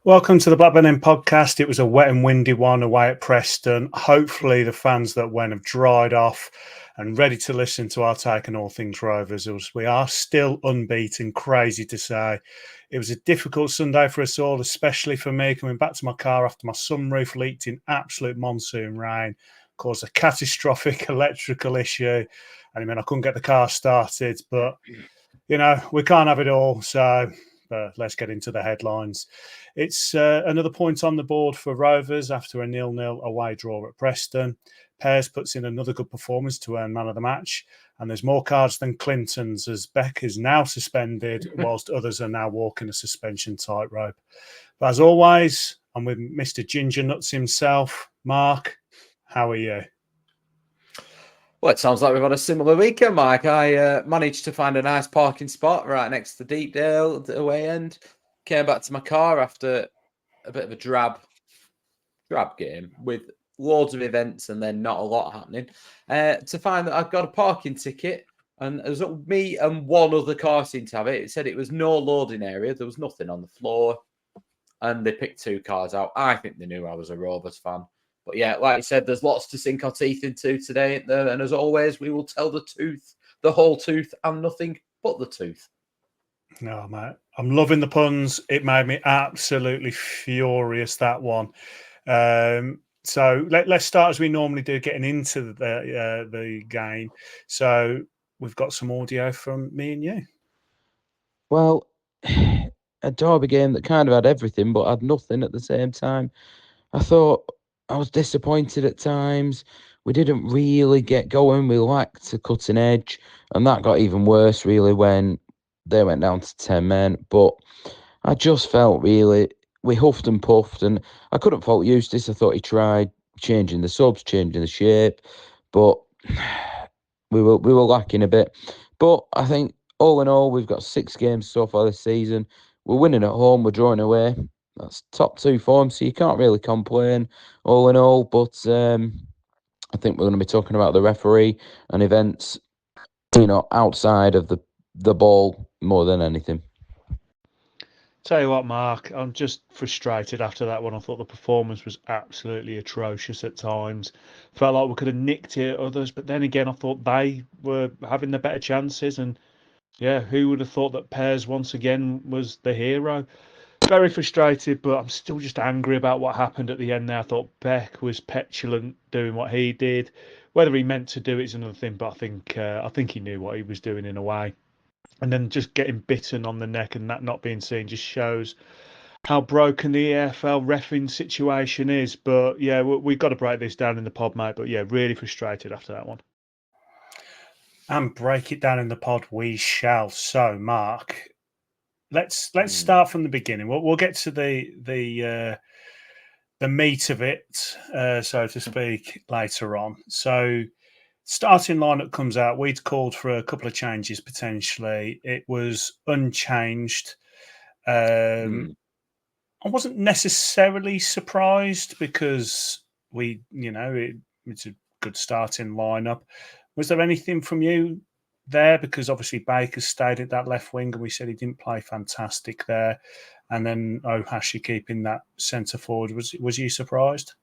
Welcome to the Blackburn podcast. It was a wet and windy one away at Preston. Hopefully the fans that went have dried off and ready to listen to our take on all things Rovers. We are still unbeaten, crazy to say. It was a difficult Sunday for us all, especially for me, coming back to my car after my sunroof leaked in absolute monsoon rain, caused a catastrophic electrical issue. And I couldn't get the car started, but, we can't have it all. So let's get into the headlines. It's another point on the board for Rovers after a 0-0 away draw at Preston. Pears puts in another good performance to earn man of the match. And there's more cards than Clinton's as Beck is now suspended, whilst others are now walking a suspension tightrope. But as always, I'm with Mr. Ginger Nuts himself. Mark, how are you? Well, it sounds like we've had a similar weekend, Mike. I managed to find a nice parking spot right next to Deepdale at the away end. Came back to my car after a bit of a drab game with loads of events and then not a lot happening. To find that I've got a parking ticket, and it was me and one other car seemed to have it. It said it was no loading area. There was nothing on the floor, and they picked two cars out. I think they knew I was a Rovers fan. But yeah, like you said, there's lots to sink our teeth into today, isn't there? And as always, we will tell the truth, the whole truth, and nothing but the truth. No, mate. I'm loving the puns. It made me absolutely furious, that one. So let's start as we normally do, getting into the game. So we've got some audio from me and you. Well, a derby game that kind of had everything but had nothing at the same time. I thought I was disappointed at times. We didn't really get going. We lacked a cutting edge, and that got even worse really when they went down to 10 men. But I just felt really we huffed and puffed, and I couldn't fault Eustace. I thought he tried changing the subs, changing the shape, but we were lacking a bit. But I think all in all, we've got 6 games so far this season. We're winning at home, we're drawing away. That's top 2 form, so you can't really complain all in all. But I think we're going to be talking about the referee and events, outside of the ball more than anything. Tell you what, Mark, I'm just frustrated after that one. I thought the performance was absolutely atrocious at times. Felt like we could have nicked it at others, but then again, I thought they were having the better chances. And yeah, who would have thought that Pears once again was the hero? Very frustrated, but I'm still just angry about what happened at the end there. I thought Beck was petulant doing what he did. Whether he meant to do it is another thing, but I think he knew what he was doing in a way. And then just getting bitten on the neck and that not being seen just shows how broken the EFL reffing situation is. But yeah, we've got to break this down in the pod, mate. But yeah, really frustrated after that one. And break it down in the pod we shall. So, Mark, let's start from the beginning. We'll get to the meat of it, so to speak, later on. So, starting lineup comes out. We'd called for a couple of changes potentially. It was unchanged. I wasn't necessarily surprised because it's a good starting lineup. Was there anything from you there? Because obviously Baker stayed at that left wing, and we said he didn't play fantastic there. And then Ohashi keeping that centre forward. Was you surprised?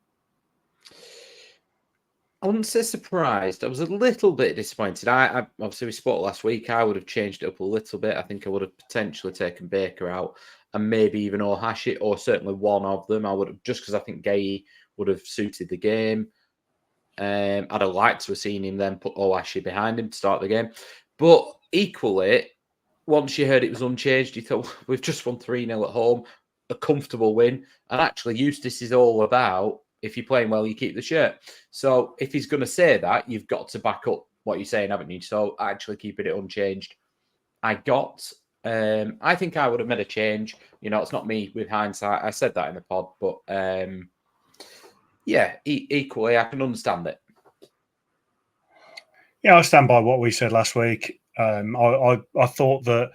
I wouldn't say surprised. I was a little bit disappointed. I obviously we spoke last week. I would have changed it up a little bit. I think I would have potentially taken Baker out and maybe even Ohashi, or certainly one of them. I would have, just because I think Gay would have suited the game. I'd have liked to have seen him then put Ohashi behind him to start the game. But equally, once you heard it was unchanged, you thought, we've just won 3-0 at home, a comfortable win. And actually, Eustace is all about, if you're playing well, you keep the shirt. So if he's going to say that, you've got to back up what you're saying, haven't you? So actually keeping it unchanged. I think I would have made a change. It's not me with hindsight. I said that in the pod, but yeah, equally, I can understand it. Yeah, I stand by what we said last week. I thought that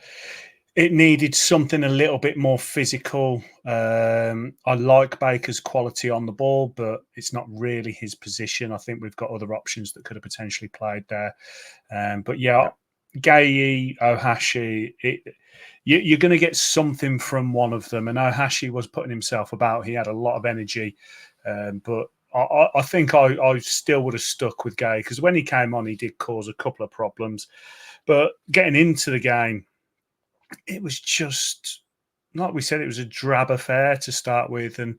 it needed something a little bit more physical. I like Baker's quality on the ball, but it's not really his position. I think we've got other options that could have potentially played there. But yeah, Gay, Ohashi, you're going to get something from one of them. And Ohashi was putting himself about. He had a lot of energy. But I think I still would have stuck with Gay because when he came on, he did cause a couple of problems. But getting into the game, it was just, like we said, it was a drab affair to start with. And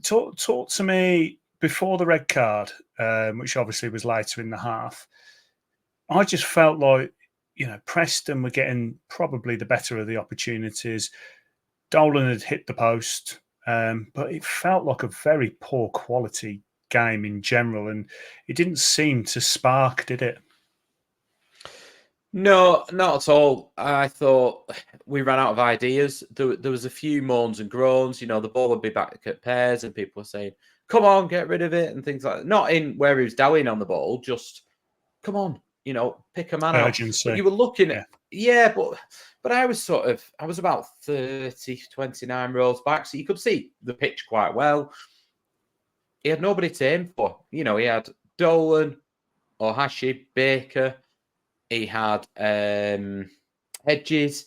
talk to me before the red card, which obviously was later in the half. I just felt like, Preston were getting probably the better of the opportunities. Dolan had hit the post, but it felt like a very poor quality game in general, and it didn't seem to spark, did it? No, not at all. I thought we ran out of ideas. There was a few moans and groans. The ball would be back at Pears, and people were saying, "Come on, get rid of it," and things like that. Not in where he was dallying on the ball, just come on, pick a man out. But you were looking at, but I was about 30, 29 rows back, so you could see the pitch quite well. He had nobody to aim for. He had Dolan, Ohashi, Baker. He had Hedges,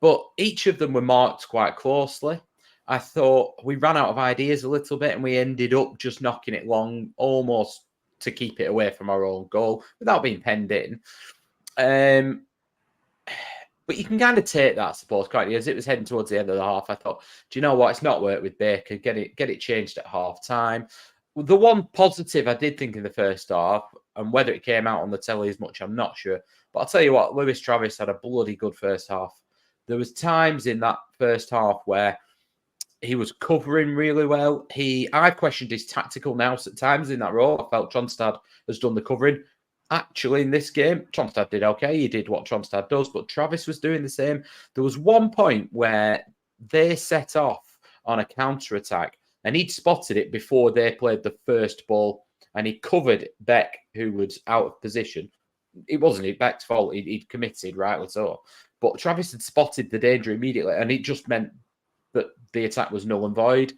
but each of them were marked quite closely. I thought we ran out of ideas a little bit, and we ended up just knocking it long, almost to keep it away from our own goal without being penned in. But you can kind of take that, I suppose, can't you? As it was heading towards the end of the half, I thought, do you know what? It's not worked with Baker. Get it changed at half time. The one positive I did think in the first half, and whether it came out on the telly as much, I'm not sure. But I'll tell you what, Lewis Travis had a bloody good first half. There was times in that first half where he was covering really well. I questioned his tactical nous at times in that role. I felt Tronstad has done the covering. Actually, in this game, Tronstad did okay. He did what Tronstad does, but Travis was doing the same. There was one point where they set off on a counter-attack, and he'd spotted it before they played the first ball, and he covered Beck, who was out of position. It wasn't Beck's fault. He'd committed, rightly so. But Travis had spotted the danger immediately, and it just meant that the attack was null and void.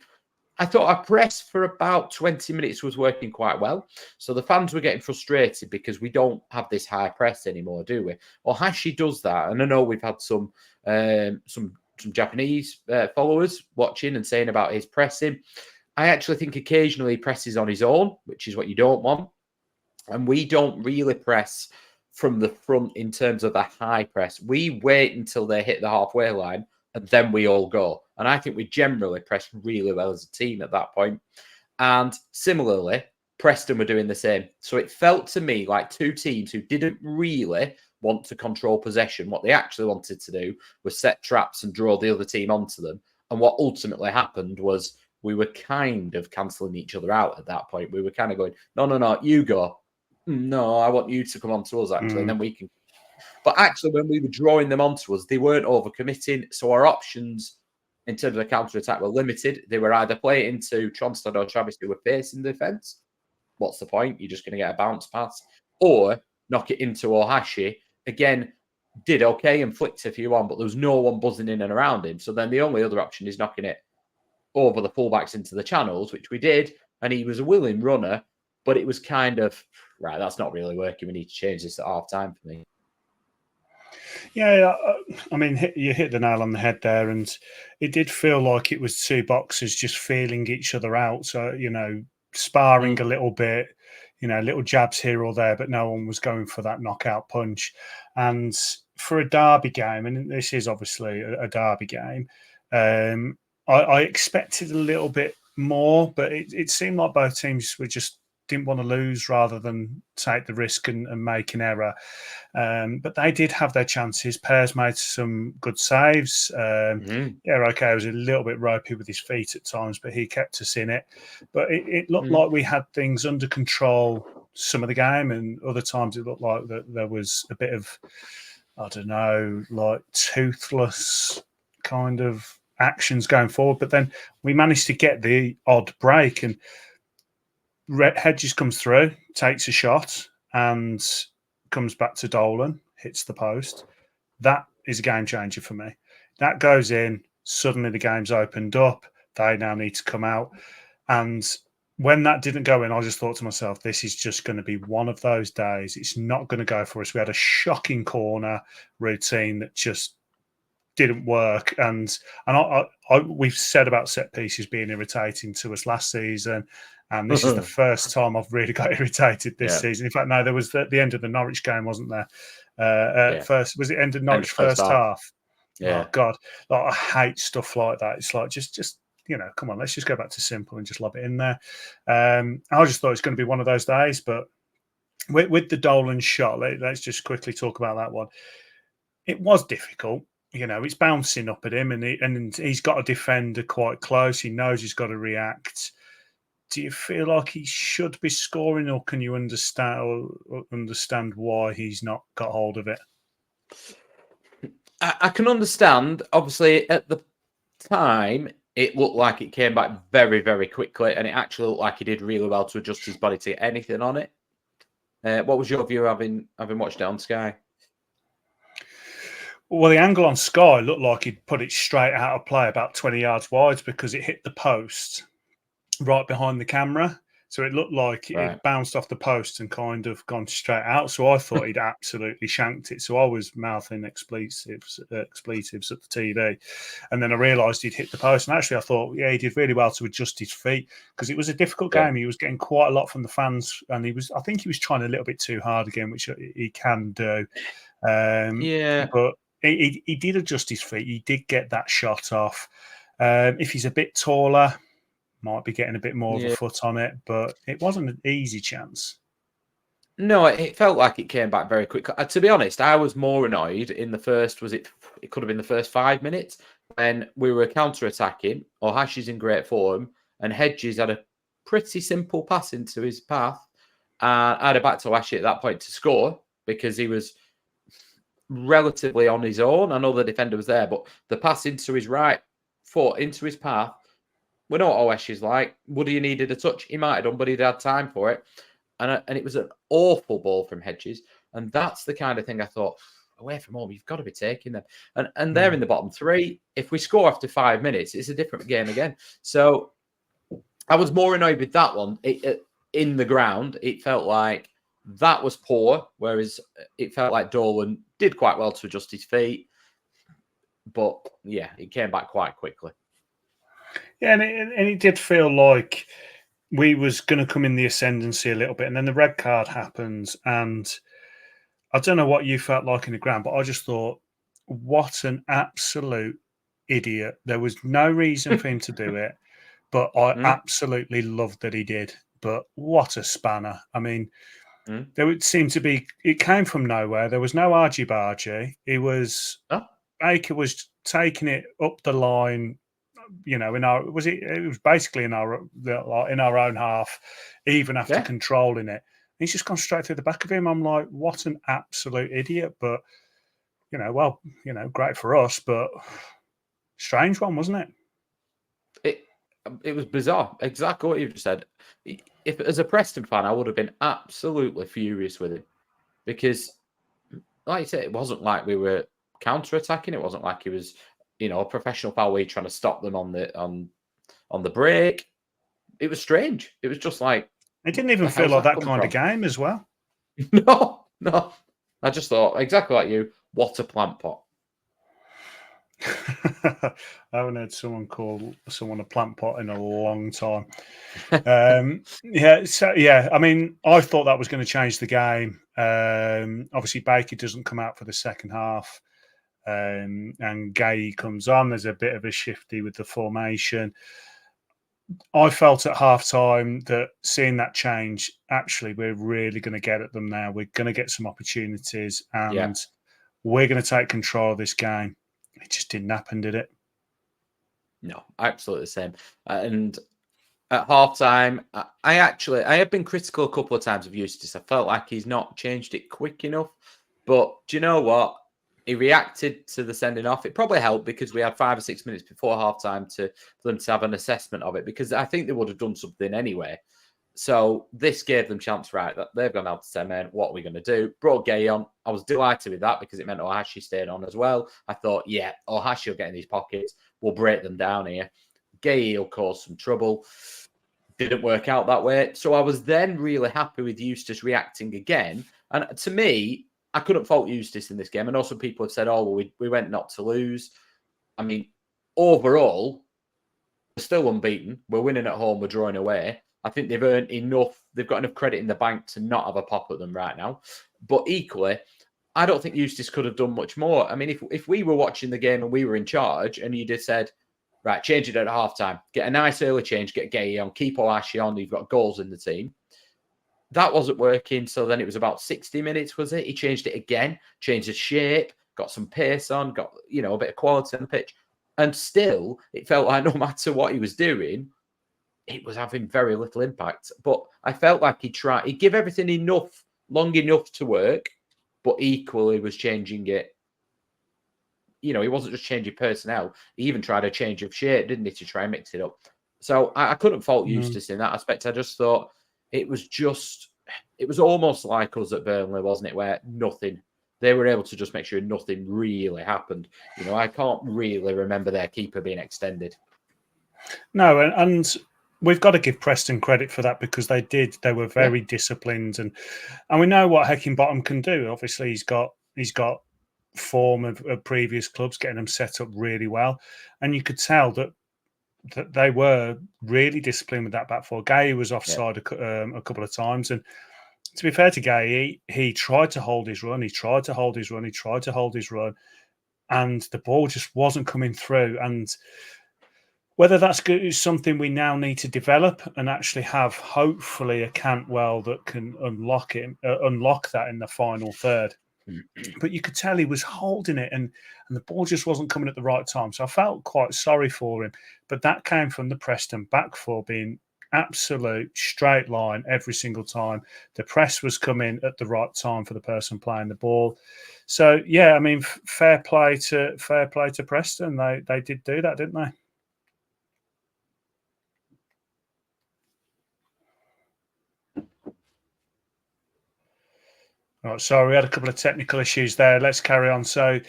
I thought our press for about 20 minutes was working quite well. So the fans were getting frustrated because we don't have this high press anymore, do we? Ohashi does that. And I know we've had some Japanese followers watching and saying about his pressing. I actually think occasionally he presses on his own, which is what you don't want. And we don't really press from the front in terms of the high press. We wait until they hit the halfway line, and then we all go. And I think we generally pressed really well as a team at that point. And similarly, Preston were doing the same. So it felt to me like two teams who didn't really want to control possession. What they actually wanted to do was set traps and draw the other team onto them. And what ultimately happened was we were kind of cancelling each other out at that point. We were kind of going, no, you go. No, I want you to come on to us, actually, and then we can. But actually, when we were drawing them onto us, they weren't overcommitting. So our options in terms of the counter-attack were limited. They were either play it into Tronstad or Travis, who were facing the defence. What's the point? You're just going to get a bounce pass. Or knock it into Ohashi. Again, did okay and flicked a few on, but there was no one buzzing in and around him. So then the only other option is knocking it over the fullbacks into the channels, which we did. And he was a willing runner, but it was kind of, right, that's not really working. We need to change this at half time for me. Yeah, I mean, you hit the nail on the head there, and it did feel like it was two boxers just feeling each other out. So, sparring a little bit, little jabs here or there, but no one was going for that knockout punch. And for a derby game, and this is obviously a derby game, I expected a little bit more, but it seemed like both teams were just didn't want to lose rather than take the risk and make an error. But they did have their chances. Pears made some good saves. Okay, I was a little bit ropey with his feet at times, but he kept us in it. But it looked like we had things under control some of the game, and other times it looked like that there was a bit of, I don't know, like toothless kind of actions going forward. But then we managed to get the odd break, and Hedges comes through, takes a shot, and comes back to Dolan, hits the post. That is a game changer for me. That goes in, suddenly the game's opened up. They now need to come out. And when that didn't go in, I just thought to myself, this is just going to be one of those days. It's not going to go for us. We had a shocking corner routine that just didn't work. And we've said about set pieces being irritating to us last season. And this is the first time I've really got irritated this season. In fact, no, there was the end of the Norwich game, wasn't there? First, was it end of Norwich first half? Yeah. Oh, God. Like, I hate stuff like that. It's like, just come on, let's just go back to simple and just lob it in there. I just thought it was going to be one of those days, but with the Dolan shot, let's just quickly talk about that one. It was difficult. It's bouncing up at him, and he's got a defender quite close. He knows he's got to react. Do you feel like he should be scoring, or can you understand why he's not got hold of it? I can understand. Obviously, at the time, it looked like it came back very, very quickly, and it actually looked like he did really well to adjust his body to get anything on it. What was your view having watched it on Sky? Well, the angle on Sky looked like he'd put it straight out of play about 20 yards wide because it hit the post right behind the camera. So it looked like it bounced off the post and kind of gone straight out. So I thought he'd absolutely shanked it. So I was mouthing expletives at the TV. And then I realised he'd hit the post. And actually I thought, he did really well to adjust his feet because it was a difficult game. He was getting quite a lot from the fans. And I think he was trying a little bit too hard again, which he can do. But he did adjust his feet. He did get that shot off. If he's a bit taller, might be getting a bit more of a foot on it, but it wasn't an easy chance. No, it felt like it came back very quick. To be honest, I was more annoyed in the first, it could have been the first 5 minutes when we were counter-attacking. Ohashi's in great form, and Hedges had a pretty simple pass into his path. I had a back to Ohashi at that point to score because he was relatively on his own. I know the defender was there, but the pass into his right foot, into his path, we know what Ohashi's like. Would he needed a touch? He might have done, but he'd had time for it. And it was an awful ball from Hedges. And that's the kind of thing I thought, away from home, you've got to be taking them. And they're in the bottom three. If we score after 5 minutes, it's a different game again. So I was more annoyed with that one. In the ground, it felt like that was poor, whereas it felt like Dolan did quite well to adjust his feet. But, yeah, it came back quite quickly. Yeah, and it did feel like we was going to come in the ascendancy a little bit, and then the red card happens, and I don't know what you felt like in the ground, but I just thought, what an absolute idiot. There was no reason for him to do it, but I absolutely loved that he did. But what a spanner. I mean, there would seem to be, it came from nowhere. There was no argy-bargy. Baker was taking it up the line, it was basically in our own half, even after controlling it. He's just gone straight through the back of him. I'm like, what an absolute idiot. But, great for us, but strange one, wasn't it? It was bizarre. Exactly what you just said. If as a Preston fan, I would have been absolutely furious with him because, like you said, it wasn't like we were counter-attacking. It wasn't like he was, a professional foul where you're trying to stop them on the break. It was strange. It was just like it didn't even feel like that kind of game as well. No. I just thought exactly like you. What a plant pot. I haven't heard someone call someone a plant pot in a long time. I mean, I thought that was going to change the game. Obviously, Baker doesn't come out for the second half, and Gay comes on. There's a bit of a shifty with the formation. I felt at half-time that seeing that change, actually, we're really going to get at them now. We're going to get some opportunities, and we're going to take control of this game. It just didn't happen, did it? No, absolutely the same. And at half-time, I have been critical a couple of times of Eustace. I felt like he's not changed it quick enough. But do you know what? He reacted to the sending off. It probably helped because we had 5 or 6 minutes before half-time for them to have an assessment of it, because I think they would have done something anyway. So this gave them chance, right? That they've gone out to 10 men. What are we going to do? Brought Gay on. I was delighted with that because it meant Ohashi stayed on as well. I thought, Ohashi will get in these pockets. We'll break them down here. Gay will cause some trouble. Didn't work out that way. So I was then really happy with Eustace reacting again. And to me, I couldn't fault Eustace in this game. I know some people have said, oh, well, we went not to lose. I mean, overall, we're still unbeaten. We're winning at home. We're drawing away. I think they've earned enough. They've got enough credit in the bank to not have a pop at them right now. But equally, I don't think Eustace could have done much more. I mean, if we were watching the game and we were in charge and you'd have said, right, change it at halftime, get a nice early change, get Gay on, keep Ohashi on, you've got goals in the team. That wasn't working. So then it was about 60 minutes, was it? He changed it again, changed the shape, got some pace on, got, a bit of quality on the pitch. And still, it felt like no matter what he was doing, it was having very little impact. But I felt like he'd give everything long enough to work, but equally was changing it. He wasn't just changing personnel. He even tried a change of shape, didn't he, to try and mix it up. So I couldn't fault Eustace in that aspect. I just thought it was almost like us at Burnley, wasn't it, where they were able to just make sure nothing really happened. I can't really remember their keeper being extended. No, and we've got to give Preston credit for that because they were very disciplined and we know what Heckingbottom can do. Obviously, he's got form of previous clubs, getting them set up really well, and you could tell that they were really disciplined with that back four. Gay was offside a couple of times, and to be fair to Gay, he tried to hold his run, and the ball just wasn't coming through. And whether that's good is something we now need to develop and actually have, hopefully, a Cantwell that can unlock that in the final third. But you could tell he was holding it and the ball just wasn't coming at the right time. So I felt quite sorry for him. But that came from the Preston back four being absolute straight line every single time. The press was coming at the right time for the person playing the ball. So, yeah, I mean, fair play to Preston. They did do that, didn't they? Right, sorry, we had a couple of technical issues there. Let's carry on. So,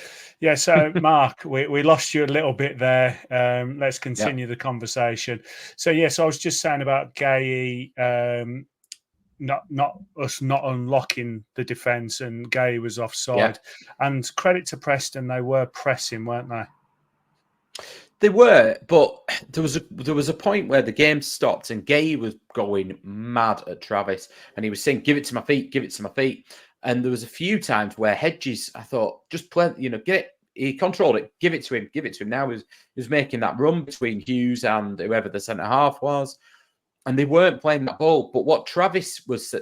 Mark, we lost you a little bit there. Let's continue the conversation. So, yes, I was just saying about Gay, not unlocking the defence, and Gay was offside. Yeah. And credit to Preston, they were pressing, weren't they? They were, but there was a point where the game stopped and Gay was going mad at Travis, and he was saying, "Give it to my feet, give it to my feet." And there was a few times where Hedges, I thought, just play, get it. He controlled it, give it to him. Now he was making that run between Hughes and whoever the centre half was, and they weren't playing that ball. But what Travis was,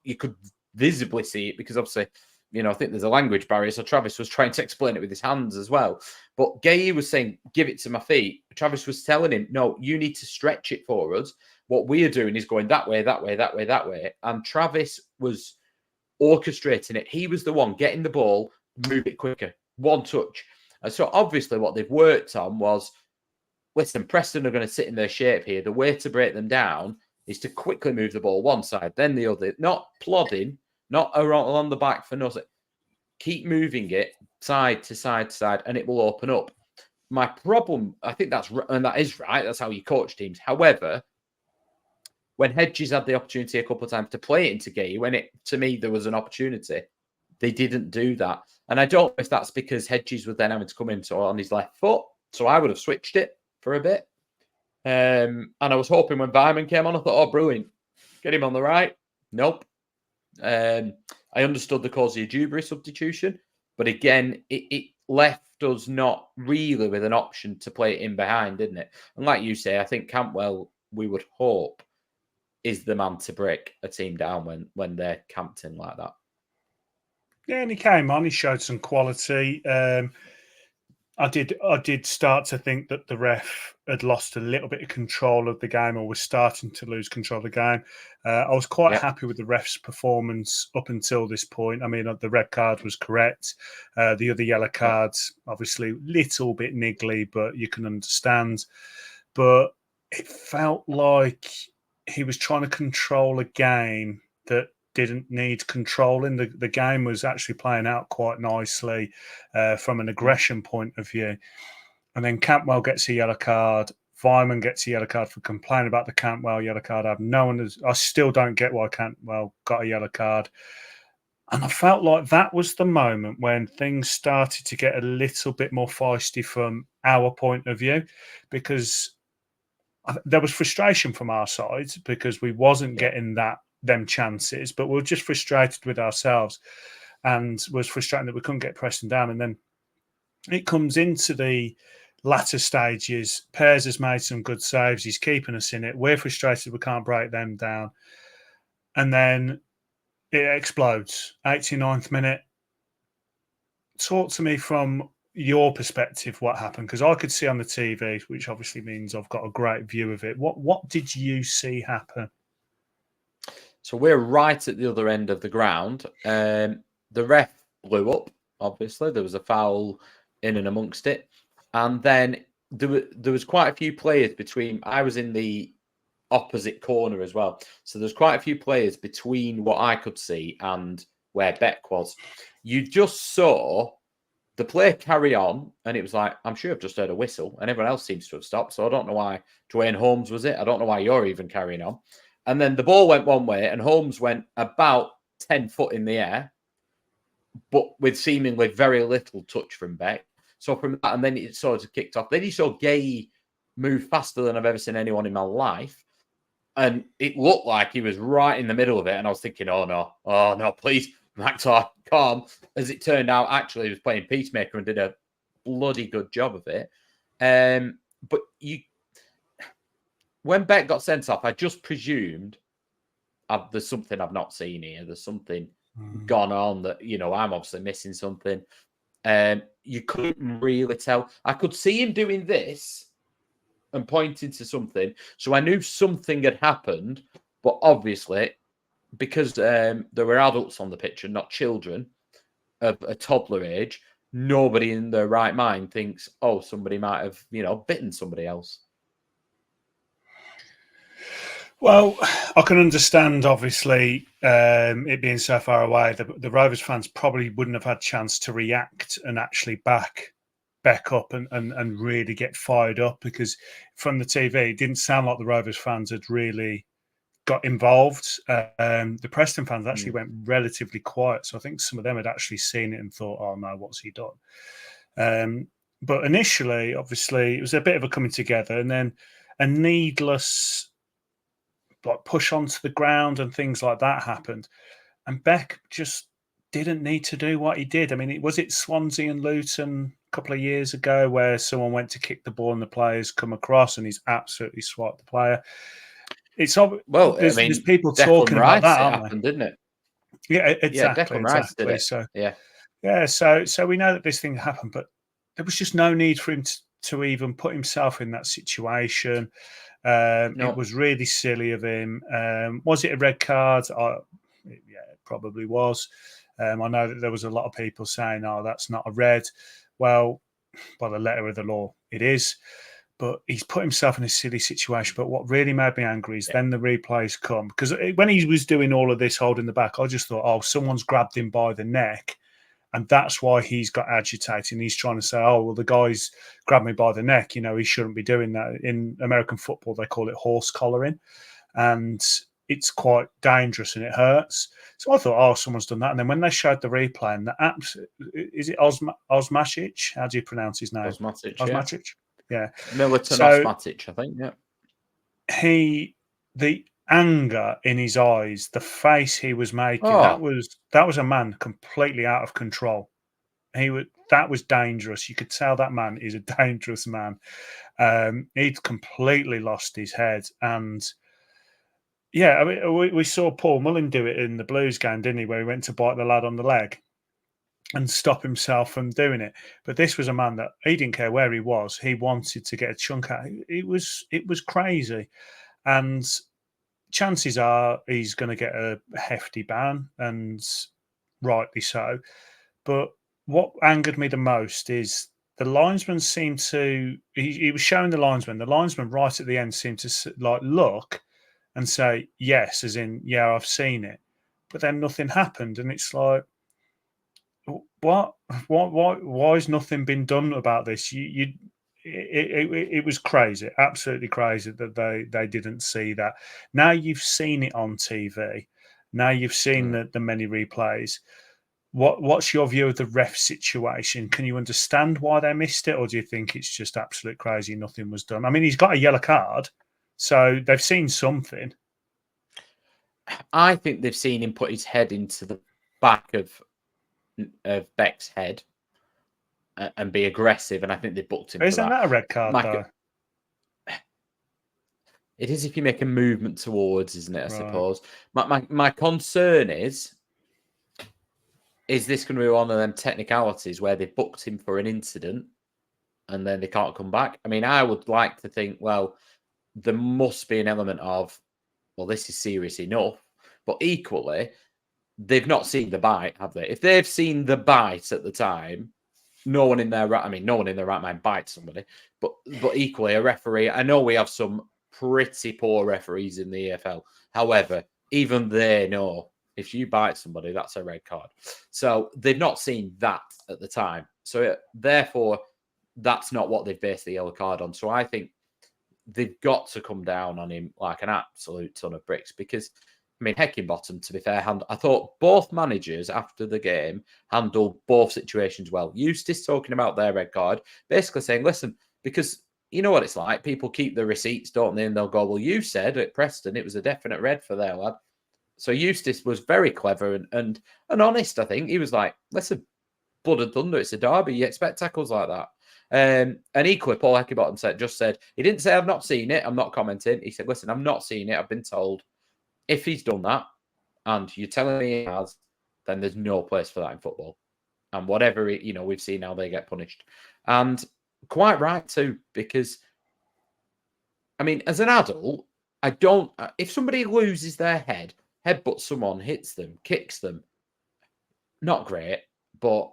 you could visibly see it because obviously, I think there's a language barrier. So Travis was trying to explain it with his hands as well. But Gay was saying, "Give it to my feet." Travis was telling him, "No, you need to stretch it for us. What we are doing is going that way, that way, that way, that way." And Travis was orchestrating it. He was the one getting the ball, move it quicker, one touch. And so obviously what they've worked on was, listen, Preston are going to sit in their shape here. The way to break them down is to quickly move the ball one side, then the other, not plodding, not along the back for nothing. Keep moving it side to side to side, and it will open up. My problem, I think that is right. That's how you coach teams. However, when Hedges had the opportunity a couple of times to play it into Gay, to me, there was an opportunity, they didn't do that. And I don't know if that's because Hedges was then having to come in on his left foot. So I would have switched it for a bit. And I was hoping when Vyman came on, I thought, oh, brilliant. Get him on the right. Nope. I understood the Cozy Dewberry substitution. But again, it left us not really with an option to play it in behind, didn't it? And like you say, I think Cantwell, we would hope, is the man to break a team down when they're camped in like that. Yeah, and he came on. He showed some quality. I did start to think that the ref had lost a little bit of control of the game, or was starting to lose control of the game. I was quite happy with the ref's performance up until this point. I mean, the red card was correct. The other yellow cards, obviously, little bit niggly, but you can understand. But it felt like he was trying to control a game that didn't need controlling. The game was actually playing out quite nicely from an aggression point of view. And then Cantwell gets a yellow card Vyman gets a yellow card for complaining about the Cantwell yellow card. I still don't get why Cantwell got a yellow card. And I felt like that was the moment when things started to get a little bit more feisty from our point of view, because there was frustration from our side because we wasn't getting them chances, but we were just frustrated with ourselves and was frustrated that we couldn't get Preston down. And then it comes into the latter stages. Pears has made some good saves. He's keeping us in it. We're frustrated we can't break them down. And then it explodes. 89th minute. Talk to me from your perspective what happened, because I could see on the TV, which obviously means I've got a great view of it. What did you see happen? So we're right at the other end of the ground. The ref blew up, obviously. There was a foul in and amongst it. And then there was quite a few players between. I was in the opposite corner as well. So there's quite a few players between what I could see and where Beck was. You just saw the play carry on, and it was like, I'm sure I've just heard a whistle, and everyone else seems to have stopped. So I don't know why Dwayne Holmes was it. I don't know why you're even carrying on. And then the ball went one way, and Holmes went about 10 foot in the air, but with seemingly very little touch from Beck. So from that, and then it sort of kicked off. Then you saw Gay move faster than I've ever seen anyone in my life. And it looked like he was right in the middle of it. And I was thinking, oh no, please, Maxar, calm. As it turned out, actually, he was playing Peacemaker and did a bloody good job of it. But when Beck got sent off, I just presumed there's something I've not seen here. There's something gone on that, I'm obviously missing something. You couldn't really tell. I could see him doing this and pointing to something. So I knew something had happened, but obviously, because there were adults on the pitch and not children of a toddler age, nobody in their right mind thinks, oh, somebody might have, bitten somebody else. Well, I can understand, obviously, it being so far away. The Rovers fans probably wouldn't have had a chance to react and actually back up and really get fired up, because from the TV, it didn't sound like the Rovers fans had really got involved. The Preston fans actually went relatively quiet. So I think some of them had actually seen it and thought, oh no, what's he done? But initially, obviously, it was a bit of a coming together, and then a needless push onto the ground and things like that happened. And Beck just didn't need to do what he did. I mean, was it Swansea and Luton a couple of years ago where someone went to kick the ball and the players come across and he's absolutely swiped the player? It's there's people talking about that, aren't happened, didn't it? Yeah, exactly. Declan Rice did it. So yeah. So we know that this thing happened, but there was just no need for him to even put himself in that situation. It was really silly of him. Was it a red card? Yeah, it probably was. I know that there was a lot of people saying, "Oh, that's not a red." Well, by the letter of the law, it is. But he's put himself in a silly situation. But what really made me angry is then the replays come, because when he was doing all of this holding the back, I just thought, oh, someone's grabbed him by the neck. And that's why he's got agitated. And he's trying to say, oh, well, the guy's grabbed me by the neck. He shouldn't be doing that. In American football, they call it horse collaring. And it's quite dangerous and it hurts. So I thought, oh, someone's done that. And then when they showed the replay, and is it Osmatic? How do you pronounce his name? Osmatic. Yeah. Militant Osmatic, I think. Yeah. The anger in his eyes, the face he was making, that was a man completely out of control. That was dangerous. You could tell that man is a dangerous man. He'd completely lost his head. And yeah, I mean, we saw Paul Mullin do it in the Blues game, didn't he? Where he went to bite the lad on the leg and stop himself from doing it. But this was a man that he didn't care where he was. He wanted to get a chunk out. It was crazy. And chances are he's going to get a hefty ban, and rightly so. But what angered me the most is the linesman seemed to, he was showing the linesman right at the end seemed to look and say, yes, as in, yeah, I've seen it. But then nothing happened. And it's like, what? Why has nothing been done about this? it was crazy, absolutely crazy that they didn't see that. Now you've seen it on TV. Now you've seen the many replays. What's your view of the ref situation? Can you understand why they missed it, or do you think it's just absolute crazy? Nothing was done. I mean, he's got a yellow card, so they've seen something. I think they've seen him put his head into the back of Beck's head and be aggressive, and I think they booked him. Isn't that a red card, though? It is if you make a movement towards, isn't it? I suppose. My concern is this going to be one of them technicalities where they booked him for an incident and then they can't come back? I mean, I would like to think, well, there must be an element of, well, this is serious enough, but equally, they've not seen the bite, have they? If they've seen the bite at the time, no one in their right mind bites somebody, but equally, a referee. I know we have some pretty poor referees in the EFL. However, even they know if you bite somebody, that's a red card. So they've not seen that at the time. So therefore, that's not what they've based the yellow card on. So I think they've got to come down on him like an absolute ton of bricks because, I mean, Heckingbottom, to be fair, I thought both managers after the game handled both situations well. Eustace talking about their red card, basically saying, listen, because you know what it's like. People keep the receipts, don't they? And they'll go, well, you said at Preston it was a definite red for their lad. So Eustace was very clever and honest, I think. He was like, listen, blood and thunder, it's a derby. You expect tackles like that. And equally, Paul Heckingbottom just said, he didn't say, I've not seen it. I'm not commenting. He said, listen, I've not seen it. I've been told. If he's done that and you're telling me he has, then there's no place for that in football. And whatever, we've seen how they get punished. And quite right too, because, I mean, as an adult, if somebody loses their head, headbutts someone, hits them, kicks them, not great, but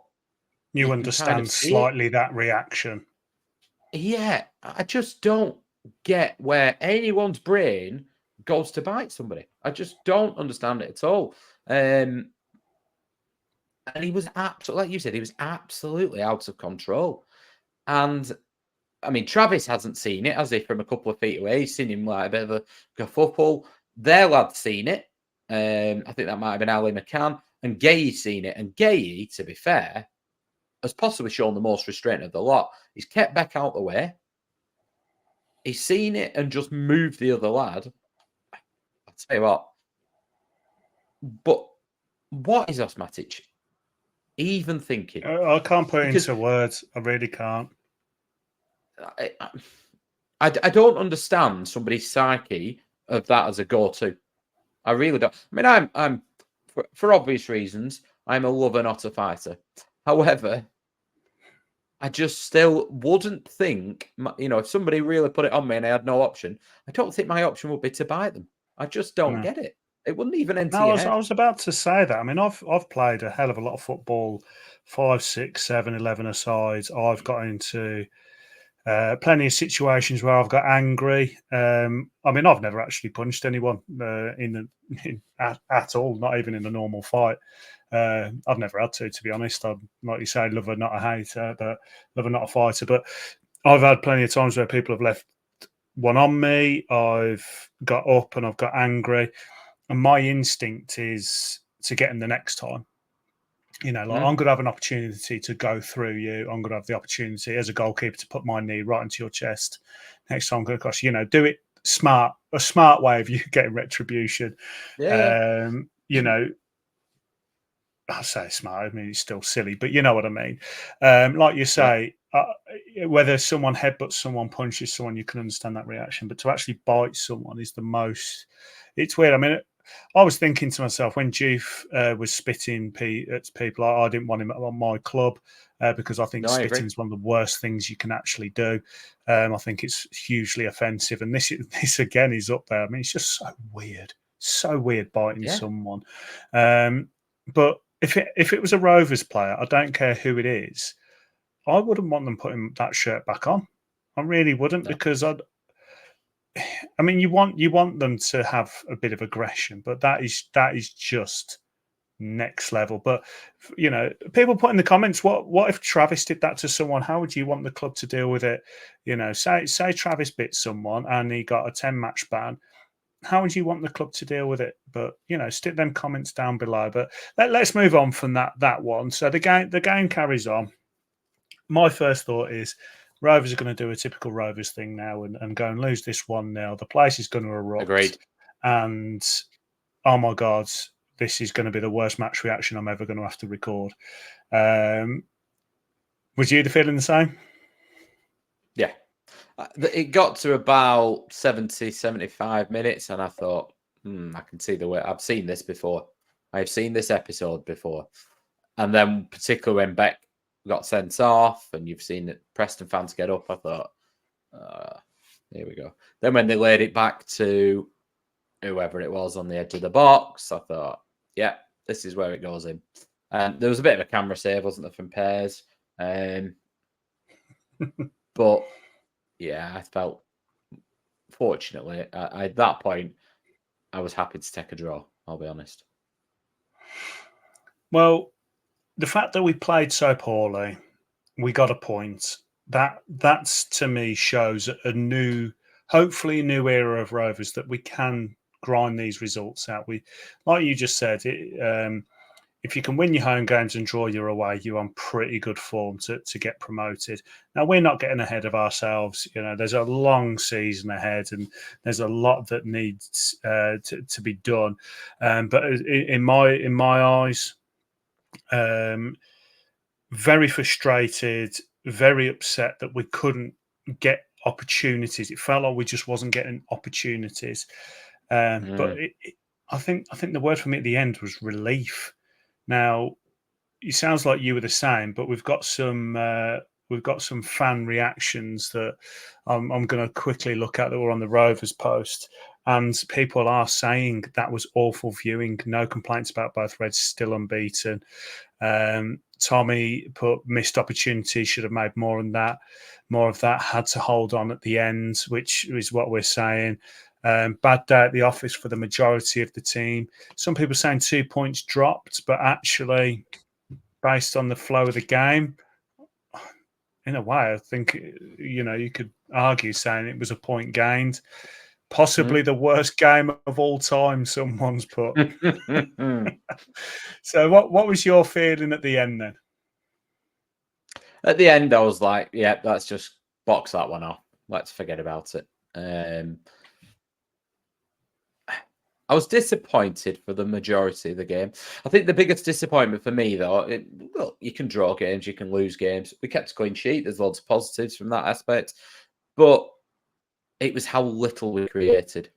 you understand slightly that reaction. Yeah, I just don't get where anyone's brain goes to bite somebody. I just don't understand it at all. And he was absolutely, like you said, he was absolutely out of control. And I mean, Travis hasn't seen it, has he, from a couple of feet away? He's seen him like a bit of a kerfuffle. Their lad's seen it. I think that might have been Ali McCann. And Gay's seen it. And Gay, to be fair, has possibly shown the most restraint of the lot. He's kept Beck out the way. He's seen it and just moved the other lad. I'll tell you what. But what is Osmatic even thinking? I can't put it into words. I really can't. I don't understand somebody's psyche of that as a go-to. I really don't. I mean, I'm for obvious reasons, I'm a lover, not a fighter. However, I just still wouldn't think, if somebody really put it on me and I had no option, I don't think my option would be to bite them. I just don't get it. It wouldn't even enter your head. I was about to say that. I mean, I've played a hell of a lot of football, 5, 6, 7, 11 asides. I've got into plenty of situations where I've got angry. I mean, I've never actually punched anyone at all, not even in a normal fight. I've never had to be honest. I'm, like you say, lover, not a hater, but lover, not a fighter. But I've had plenty of times where people have left one on me. I've got up and I've got angry. And my instinct is to get him the next time. I'm going to have an opportunity to go through you. I'm going to have the opportunity as a goalkeeper to put my knee right into your chest. Next time I'm going to cross, do it smart, a smart way of you getting retribution. Yeah. I say smart, I mean, it's still silly, but you know what I mean. Like you say, whether someone headbutts someone, punches someone, you can understand that reaction. But to actually bite someone is the most... It's weird. I mean, I was thinking to myself when Juve was spitting at people, I didn't want him on my club because I think spitting is one of the worst things you can actually do. I think it's hugely offensive, and this again is up there. I mean, it's just so weird biting someone. But if it was a Rovers player, I don't care who it is, I wouldn't want them putting that shirt back on. I really wouldn't because you want them to have a bit of aggression, but that is just next level. But people put in the comments, what if Travis did that to someone? How would you want the club to deal with it? Say Travis bit someone and he got a 10-match ban. How would you want the club to deal with it? But stick them comments down below. But let's move on from that one. So the game carries on. My first thought is Rovers are going to do a typical Rovers thing now and go and lose this 1-0. The place is going to erupt. Agreed. And oh my God, this is going to be the worst match reaction I'm ever going to have to record. Was you feeling the same? Yeah. It got to about 70, 75 minutes, and I thought, I can see the way. I've seen this before. I've seen this episode before. And then particularly when Beck got sent off and you've seen that Preston fans get up, I thought, here we go. Then when they laid it back to whoever it was on the edge of the box, I thought, yeah, this is where it goes in. And there was a bit of a camera save, wasn't there, from Pears? But yeah, I felt, fortunately, at that point, I was happy to take a draw, I'll be honest. Well, the fact that we played so poorly, we got a point. That's to me shows hopefully a new era of Rovers, that we can grind these results out. We, like you just said, if you can win your home games and draw your away, you're on pretty good form to get promoted. Now, we're not getting ahead of ourselves. There's a long season ahead and there's a lot that needs to be done. But in my eyes, very frustrated, very upset that we couldn't get opportunities. It felt like we just wasn't getting opportunities. But I think the word for me at the end was relief. Now, it sounds like you were the same, but we've got some fan reactions that I'm going to quickly look at that were on the Rovers post, and people are saying that was awful viewing. No complaints about both Reds, still unbeaten. Tommy put missed opportunity, should have made more of that, had to hold on at the end, which is what we're saying. Bad day at the office for the majority of the team. Some people saying 2 points dropped, but actually, based on the flow of the game, in a way, I think you could argue saying it was a point gained. Possibly the worst game of all time, someone's put. So what was your feeling at the end then? At the end, I was like, yeah, let's just box that one off. Let's forget about it. I was disappointed for the majority of the game. I think the biggest disappointment for me, though, you can draw games, you can lose games. We kept a clean sheet. There's lots of positives from that aspect. But it was how little we created.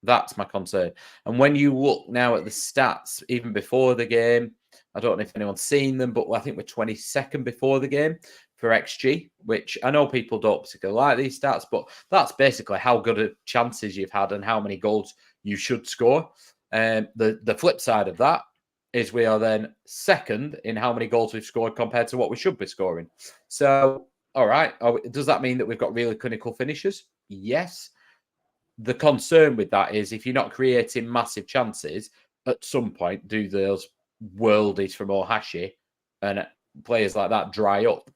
That's my concern. And when you look now at the stats, even before the game, I don't know if anyone's seen them, but I think we're 22nd before the game for XG, which I know people don't particularly like these stats, but that's basically how good of chances you've had and how many goals you should score. The flip side of that is we are then second in how many goals we've scored compared to what we should be scoring. So, all right, does that mean that we've got really clinical finishers? Yes. The concern with that is if you're not creating massive chances, at some point do those worldies from Ohashi and players like that dry up.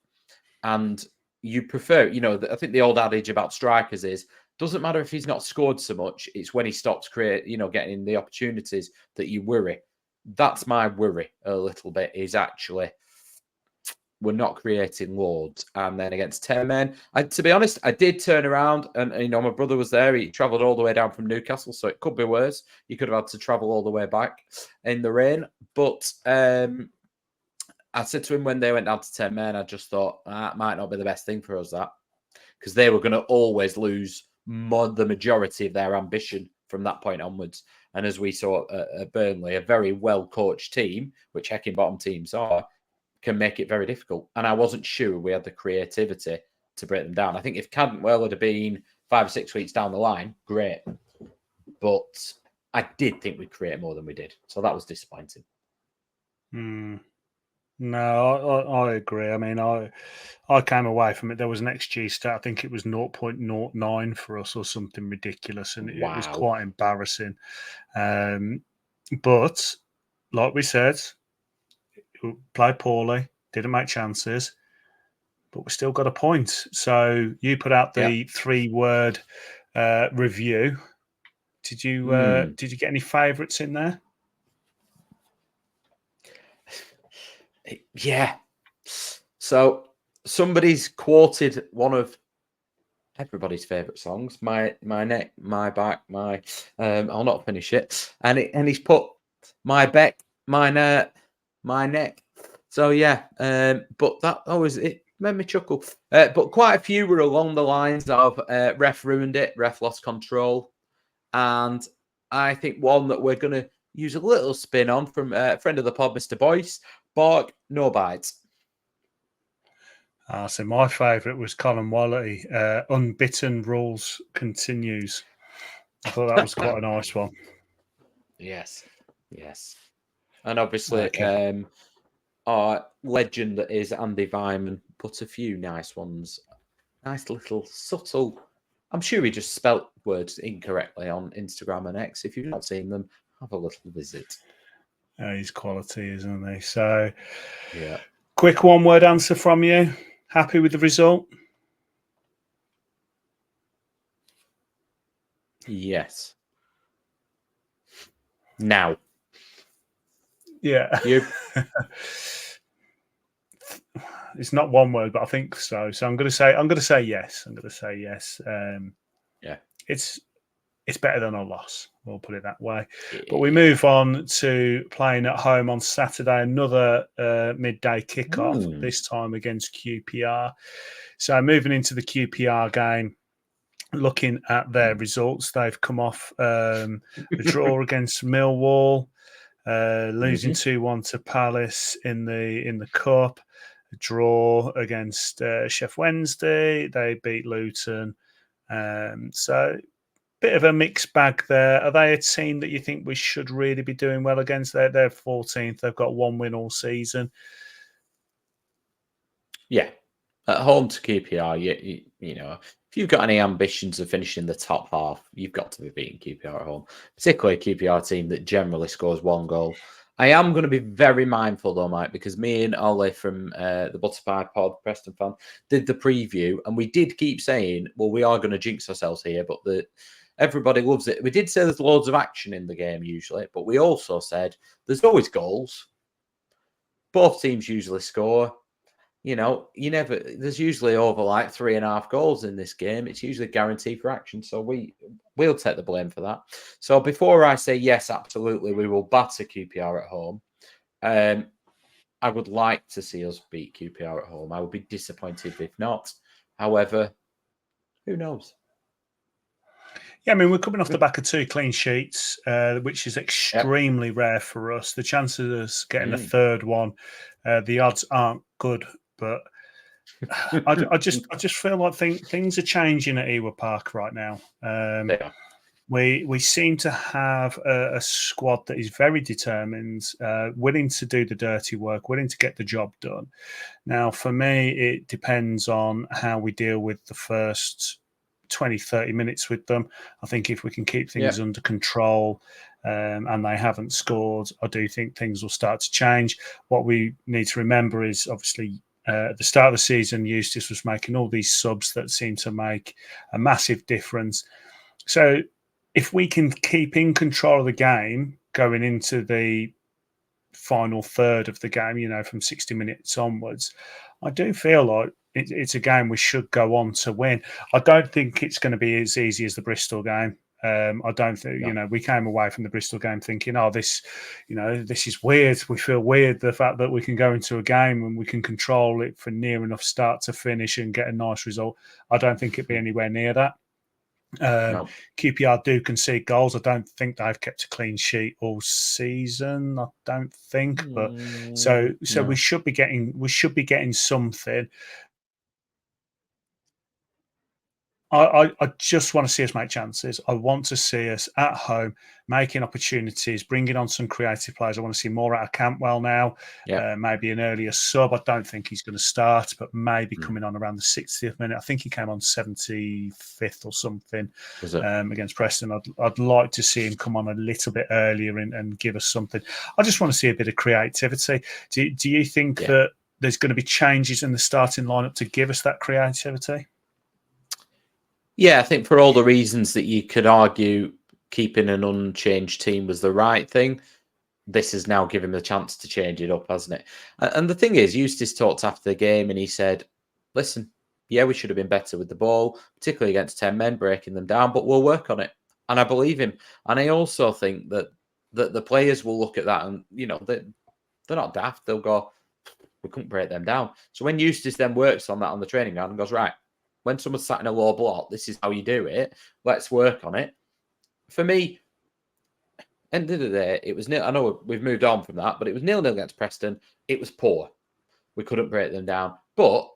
And you prefer, I think the old adage about strikers is, doesn't matter if he's not scored so much, it's when he stops getting the opportunities that you worry. That's my worry a little bit, is actually we're not creating loads. And then against 10 men, to be honest, I did turn around and, my brother was there. He travelled all the way down from Newcastle, so it could be worse. He could have had to travel all the way back in the rain. But I said to him when they went down to 10 men, I just thought that might not be the best thing for us, that. Because they were going to always lose the majority of their ambition from that point onwards. And as we saw at Burnley, a very well-coached team, which Heckingbottom teams are, can make it very difficult. And I wasn't sure we had the creativity to break them down. I think if Cadwell had been 5 or 6 weeks down the line, great. But I did think we'd create more than we did. So that was disappointing. No, I agree. I mean, I came away from it. There was an XG stat. I think it was 0.09 for us or something ridiculous. And it was quite embarrassing. But like we said, played poorly, didn't make chances, but we still got a point. So you put out the 3-word review. Did you get any favourites in there? Yeah. So somebody's quoted one of everybody's favourite songs, my neck, my back, my I'll not finish it. And he's put my back, my neck. So yeah, but that always it made me chuckle. But quite a few were along the lines of ref ruined it, ref lost control. And I think one that we're gonna use a little spin on from a friend of the pod, Mr. Boyce, bark, no bites. So my favourite was Colin Walley. Unbeaten rules continues. I thought that was quite a nice one. Yes. And obviously, our legend that is Andy Vyman put a few nice ones. Nice little subtle. I'm sure he just spelt words incorrectly on Instagram and X. If you've not seen them, have a little visit. He's quality, isn't he? So, yeah. Quick 1-word answer from you. Happy with the result? Yes. Now. Yeah. You. It's not one word, but I think so. So I'm going to say yes. Yeah. It's better than a loss. We'll put it that way. But we move on to playing at home on Saturday, another midday kickoff, this time against QPR. So moving into the QPR game, looking at their results, they've come off a draw against Millwall, losing 2-1 to Palace in the cup, a draw against Sheff Wednesday. They beat Luton. So bit of a mixed bag there. Are they a team that you think we should really be doing well against? They're 14th. They've got 1 win all season. Yeah. At home to QPR, you know, if you've got any ambitions of finishing the top half, you've got to be beating QPR at home, particularly a QPR team that generally scores 1 goal. I am going to be very mindful though, Mike, because me and Ollie from the Butterpie Pod, Preston fan, did the preview, and we did keep saying, well, we are going to jinx ourselves here, but everybody loves it. We did say there's loads of action in the game usually, but we also said there's always goals. Both teams usually score. You know, there's usually over like 3.5 goals in this game. It's usually guaranteed for action. So we'll take the blame for that. So before I say yes, absolutely, we will batter QPR at home. I would like to see us beat QPR at home. I would be disappointed if not. However, who knows? Yeah, I mean, we're coming off the back of 2 clean sheets, which is extremely rare for us. The chances of us getting a third one, the odds aren't good. But I just feel like things are changing at Ewa Park right now. We seem to have a squad that is very determined, willing to do the dirty work, willing to get the job done. Now, for me, it depends on how we deal with the first 20, 30 minutes with them. I think if we can keep things under control and they haven't scored, I do think things will start to change. What we need to remember is obviously at the start of the season, Eustace was making all these subs that seem to make a massive difference. So if we can keep in control of the game going into the final third of the game, you know, from 60 minutes onwards, I do feel like it's a game we should go on to win. I don't think it's going to be as easy as the Bristol game. I don't think, you know, we came away from the Bristol game thinking, this is weird. We feel weird, the fact that we can go into a game and we can control it for near enough start to finish and get a nice result. I don't think it'd be anywhere near that. QPR do concede goals. I don't think they've kept a clean sheet all season. I don't think, but so we should be getting something. I just want to see us make chances. I want to see us at home making opportunities, bringing on some creative players. I want to see more out of Campbell now. Yeah. Maybe an earlier sub. I don't think he's going to start, but maybe coming on around the 60th minute. I think he came on 75th or something against Preston. I'd like to see him come on a little bit earlier and give us something. I just want to see a bit of creativity. Do you think that there's going to be changes in the starting lineup to give us that creativity? Yeah, I think for all the reasons that you could argue keeping an unchanged team was the right thing, this has now given him the chance to change it up, hasn't it? And the thing is, Eustace talked after the game and he said, listen, yeah, we should have been better with the ball, particularly against 10 men, breaking them down, but we'll work on it. And I believe him. And I also think that the players will look at that and, they're not daft. They'll go, we couldn't break them down. So when Eustace then works on that on the training ground and goes, right, when someone's sat in a low block, this is how you do it. Let's work on it. For me, end of the day, it was nil. I know we've moved on from that, but it was 0-0 against Preston. It was poor. We couldn't break them down. But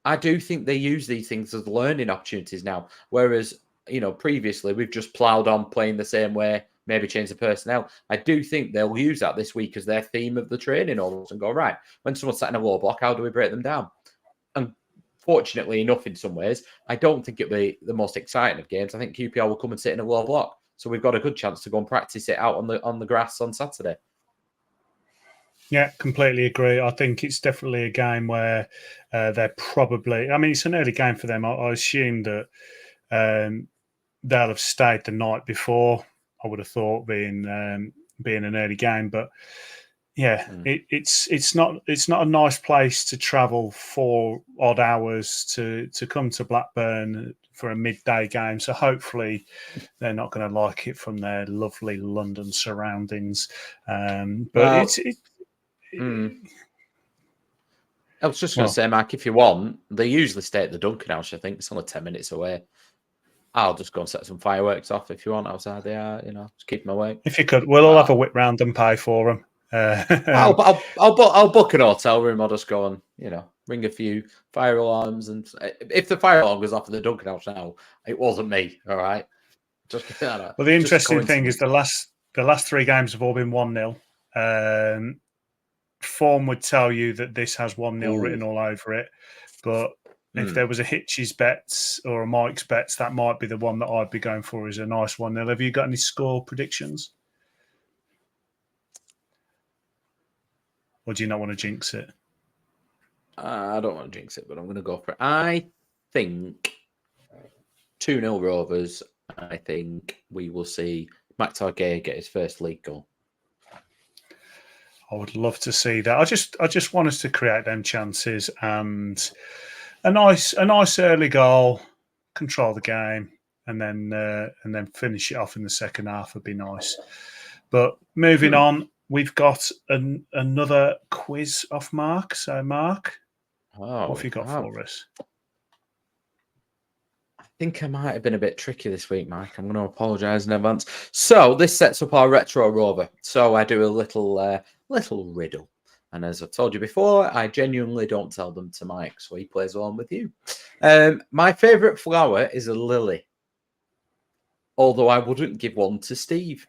I do think they use these things as learning opportunities now. Whereas, previously we've just ploughed on playing the same way, maybe change the personnel. I do think they'll use that this week as their theme of the training almost and go, right, when someone's sat in a low block, how do we break them down? And fortunately enough, in some ways, I don't think it'll be the most exciting of games. I think QPR will come and sit in a low block. So we've got a good chance to go and practice it out on the grass on Saturday. Yeah, completely agree. I think it's definitely a game where they're probably... I mean, it's an early game for them. I assume that they'll have stayed the night before, I would have thought, being an early game. But yeah, it's not a nice place to travel 4 odd hours to come to Blackburn for a midday game. So hopefully they're not going to like it from their lovely London surroundings. I was just going to say, Mark, if you want, they usually stay at the Duncan House. I think it's only 10 minutes away. I'll just go and set some fireworks off if you want outside there. Just keep them awake. If you could, we'll all have a whip round and pay for them. I'll book an hotel room. I'll just go and ring a few fire alarms, and if the fire alarm goes off in the Duncan House now, it wasn't me. All right. Just well, the interesting thing is the last 3 games have all been 1-0. Form would tell you that this has 1-0 written all over it, but if there was a Hitch's bets or a Mike's bets, that might be the one that I'd be going for as a nice 1-0. Have you got any score predictions? Or do you not want to jinx it? I don't want to jinx it, but I'm going to go for it. I think 2-0 Rovers. I think we will see Max Targay get his first league goal. I would love to see that. I just want us to create them chances and a nice early goal, control the game, and then finish it off in the second half would be nice. But moving on, we've got another quiz off Mark. So, Mark, what have you got for us? I think I might have been a bit tricky this week, Mike. I'm going to apologise in advance. So this sets up our retro rover. So I do a little riddle. And as I've told you before, I genuinely don't tell them to Mike, so he plays along with you. My favourite flower is a lily, although I wouldn't give one to Steve.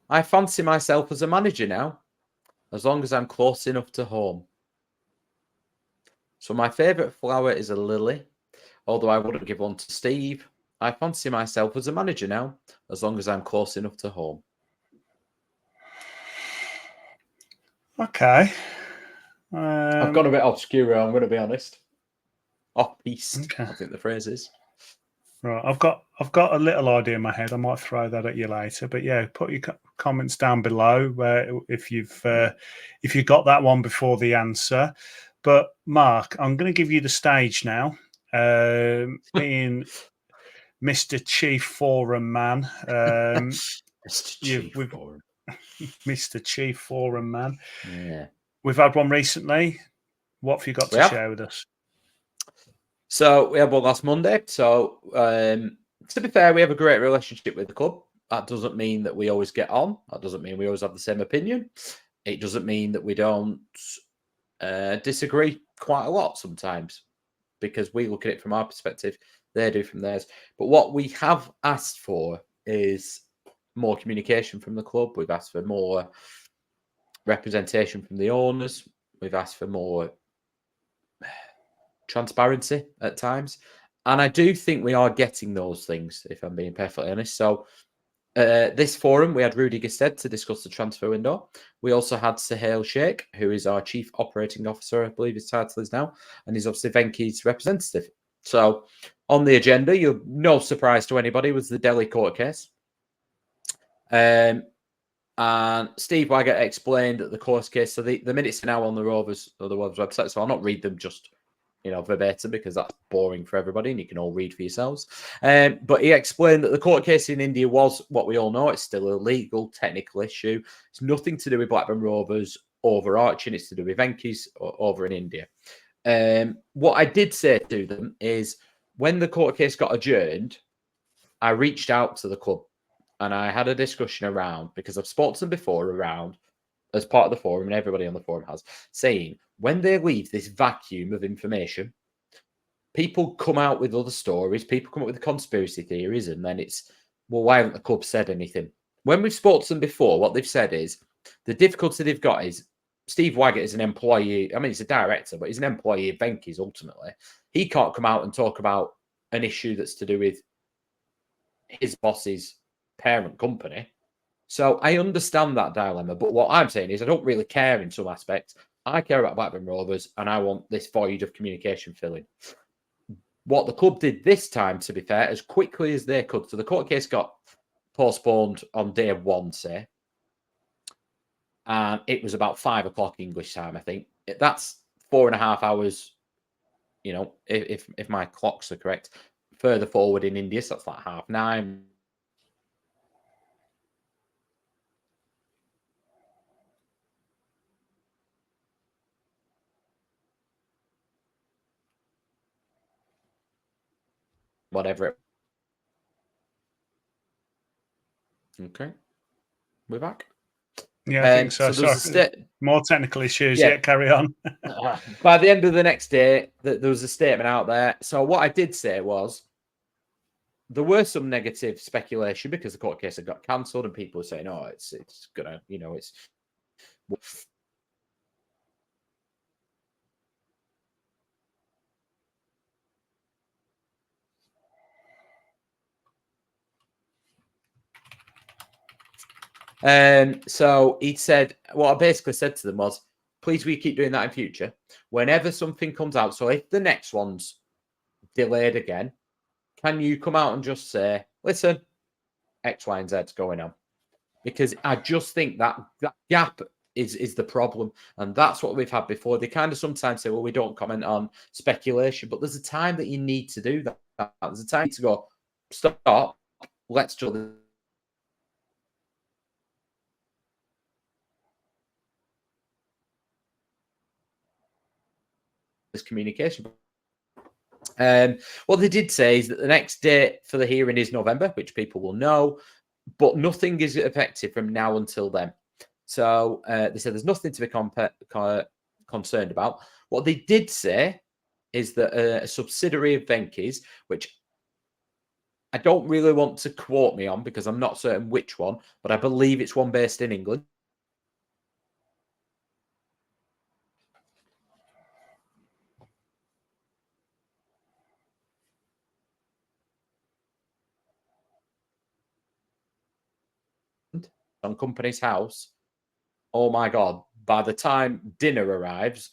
I fancy myself as a manager now, as long as I'm close enough to home. So my favourite flower is a lily, although I wouldn't give one to Steve. I fancy myself as a manager now, as long as I'm close enough to home. Okay. I've gone a bit obscure, I'm going to be honest. Off-piste, okay. I think the phrase is. Right, I've got a little idea in my head. I might throw that at you later. But yeah, put your comments down below if you've got that one before the answer. But Mark, I'm going to give you the stage now. Being Mr. Chief Forum man, Mr. Chief Forum man. Yeah, we've had one recently. What have you got to share with us? So we had one last Monday. So to be fair, we have a great relationship with the club. That doesn't mean that we always get on. That doesn't mean we always have the same opinion. It doesn't mean that we don't disagree quite a lot sometimes. because we look at it from our perspective, they do from theirs. But what we have asked for is more communication from the club. We've asked for more representation from the owners. We've asked for more transparency at times. And I do think we are getting those things, if I'm being perfectly honest. So this forum, we had Rudy Gusted to discuss the transfer window. We also had Sahel Sheikh, who is our Chief Operating Officer, I believe his title is now, and he's obviously Venky's representative. So on the agenda, no surprise to anybody, was the Delhi court case. And Steve Waggett explained that the court case, so the minutes are now on the Rovers website, so I'll not read them just verbatim, because that's boring for everybody and you can all read for yourselves. But he explained that the court case in India was what we all know. It's still a legal, technical issue. It's nothing to do with Blackburn Rovers overarching. It's to do with Venky's over in India. What I did say to them is, when the court case got adjourned, I reached out to the club and I had a discussion around, because I've spoken to them before around, as part of the forum, and everybody on the forum has, saying when they leave this vacuum of information, people come out with other stories, people come up with conspiracy theories, and then it's, well, why haven't the club said anything? When we've spoken to them before, what they've said is, the difficulty they've got is, Steve Waggett is an employee, I mean, he's a director, but he's an employee of Venky's ultimately. He can't come out and talk about an issue that's to do with his boss's parent company. So I understand that dilemma, but what I'm saying is I don't really care in some aspects. I care about Blackburn Rovers, and I want this void of communication filling. What the club did this time, to be fair, as quickly as they could, so the court case got postponed on day one, say, and it was about 5 o'clock English time, I think. That's 4.5 hours, if my clocks are correct, further forward in India, so that's like 9:30. Whatever. Okay, we're back. Yeah, I think so. More technical issues. Yeah, carry on. By the end of the next day, there was a statement out there. So what I did say was, there were some negative speculation because the court case had got cancelled, and people were saying, "Oh, it's gonna, it's." So he said, what I basically said to them was, please, will you keep doing that in future? Whenever something comes out, so if the next one's delayed again, can you come out and just say, listen, X, Y, and Z's going on? Because I just think that gap is the problem. And that's what we've had before. They kind of sometimes say, well, we don't comment on speculation, but there's a time that you need to do that. There's a time to go, stop, let's do this communication. What they did say is that the next date for the hearing is November, which people will know, but nothing is effective from now until then. So they said there's nothing to be concerned about. What they did say is that a subsidiary of Venky's, which I don't really want to quote me on because I'm not certain which one, but I believe it's one based in England. On Company's House, oh my God, by the time dinner arrives,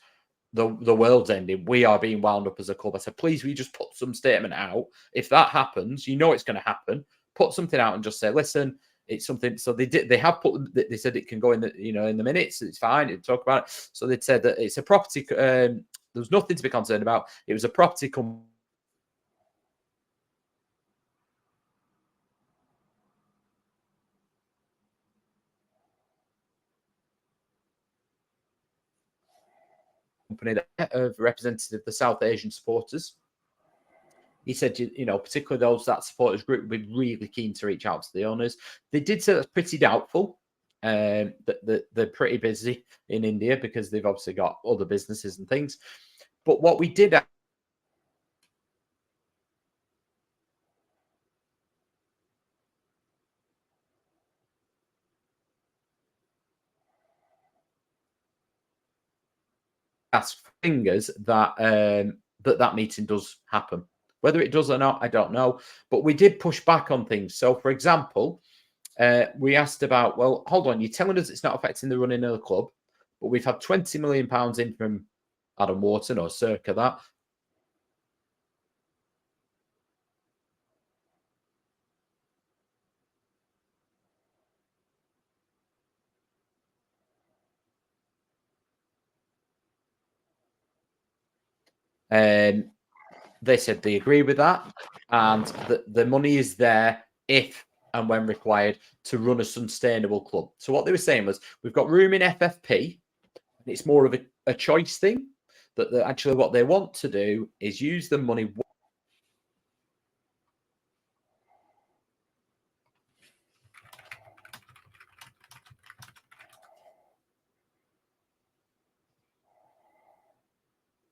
the world's ending. We are being wound up as a club. I said, please, will you just put some statement out? If that happens, it's going to happen. Put something out and just say, listen, it's something. So they have put, they said it can go in the, in the minutes. It's fine. They talk about it. So they said that it's a property. There's nothing to be concerned about. It was a property company that of representative of the South Asian supporters. He said, particularly those that supporters group would be really keen to reach out to the owners. They did say that's pretty doubtful. That they're pretty busy in India because they've obviously got other businesses and things. But what we did ask fingers that that meeting does happen. Whether it does or not, I don't know. But we did push back on things. So, for example, we asked about, well, hold on, you're telling us it's not affecting the running of the club, but we've had £20 million in from Adam Wharton or circa that. They said they agree with that, and the money is there if and when required to run a sustainable club. So what they were saying was, we've got room in FFP, and it's more of a choice thing, that actually what they want to do is use the money.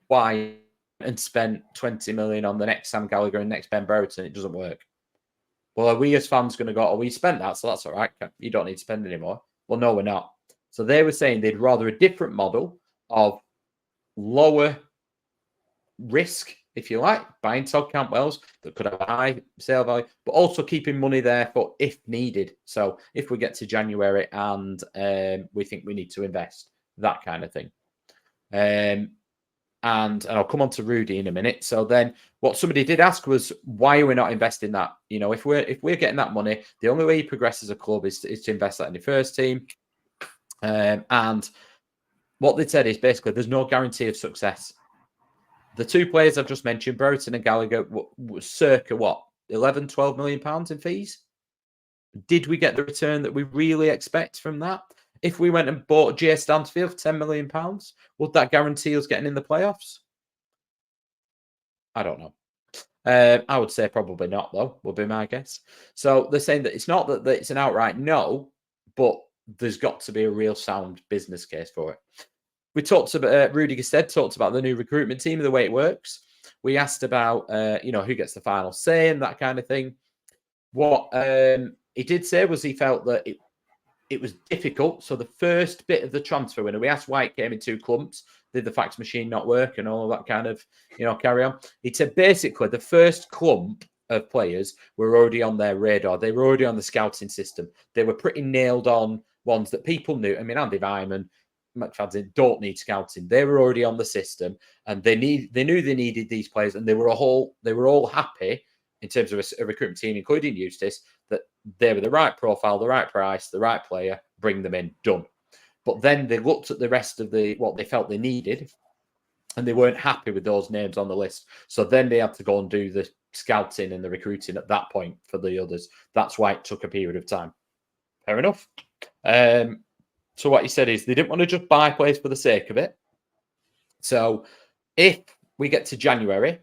Why and spent 20 million on the next Sam Gallagher and next Ben Brereton? It doesn't work. Well, are we as fans going to go, oh, we spent that, so that's all right. You don't need to spend anymore. Well, no, we're not. So they were saying they'd rather a different model of lower risk, if you like, buying Todd Campbell's that could have a high sale value, but also keeping money there for if needed. So if we get to January and we think we need to invest, that kind of thing. And I'll come on to Rudy in a minute. So then what somebody did ask was, why are we not investing that? You know, if we're getting that money, the only way you progress as a club is to invest that in your first team. And what they said is basically there's no guarantee of success. The two players I've just mentioned, Brereton and Gallagher, was circa what, 11, 12 million pounds in fees? Did we get the return that we really expect from that? If we went and bought Jay Stansfield for £10 million, would that guarantee us getting in the playoffs? I don't know. I would say probably not, though, would be my guess. So they're saying that it's not that it's an outright no, but there's got to be a real sound business case for it. We talked about, Rudy Gestead talked about the new recruitment team and the way it works. We asked about, who gets the final say and that kind of thing. What he did say was he felt that it was difficult. So the first bit of the transfer window, we asked why it came in two clumps. Did the fax machine not work and all that kind of, carry on? He said basically the first clump of players were already on their radar. They were already on the scouting system. They were pretty nailed on ones that people knew. I mean, Andy Vyman, McFadden don't need scouting. They were already on the system, and they knew they needed these players, and they were all happy in terms of a recruitment team, including Eustace, that they were the right profile, the right price, the right player, bring them in, done. But then they looked at the rest of what they felt they needed, and they weren't happy with those names on the list. So then they had to go and do the scouting and the recruiting at that point for the others. That's why it took a period of time. Fair enough. So what he said is they didn't want to just buy players for the sake of it. So if we get to January,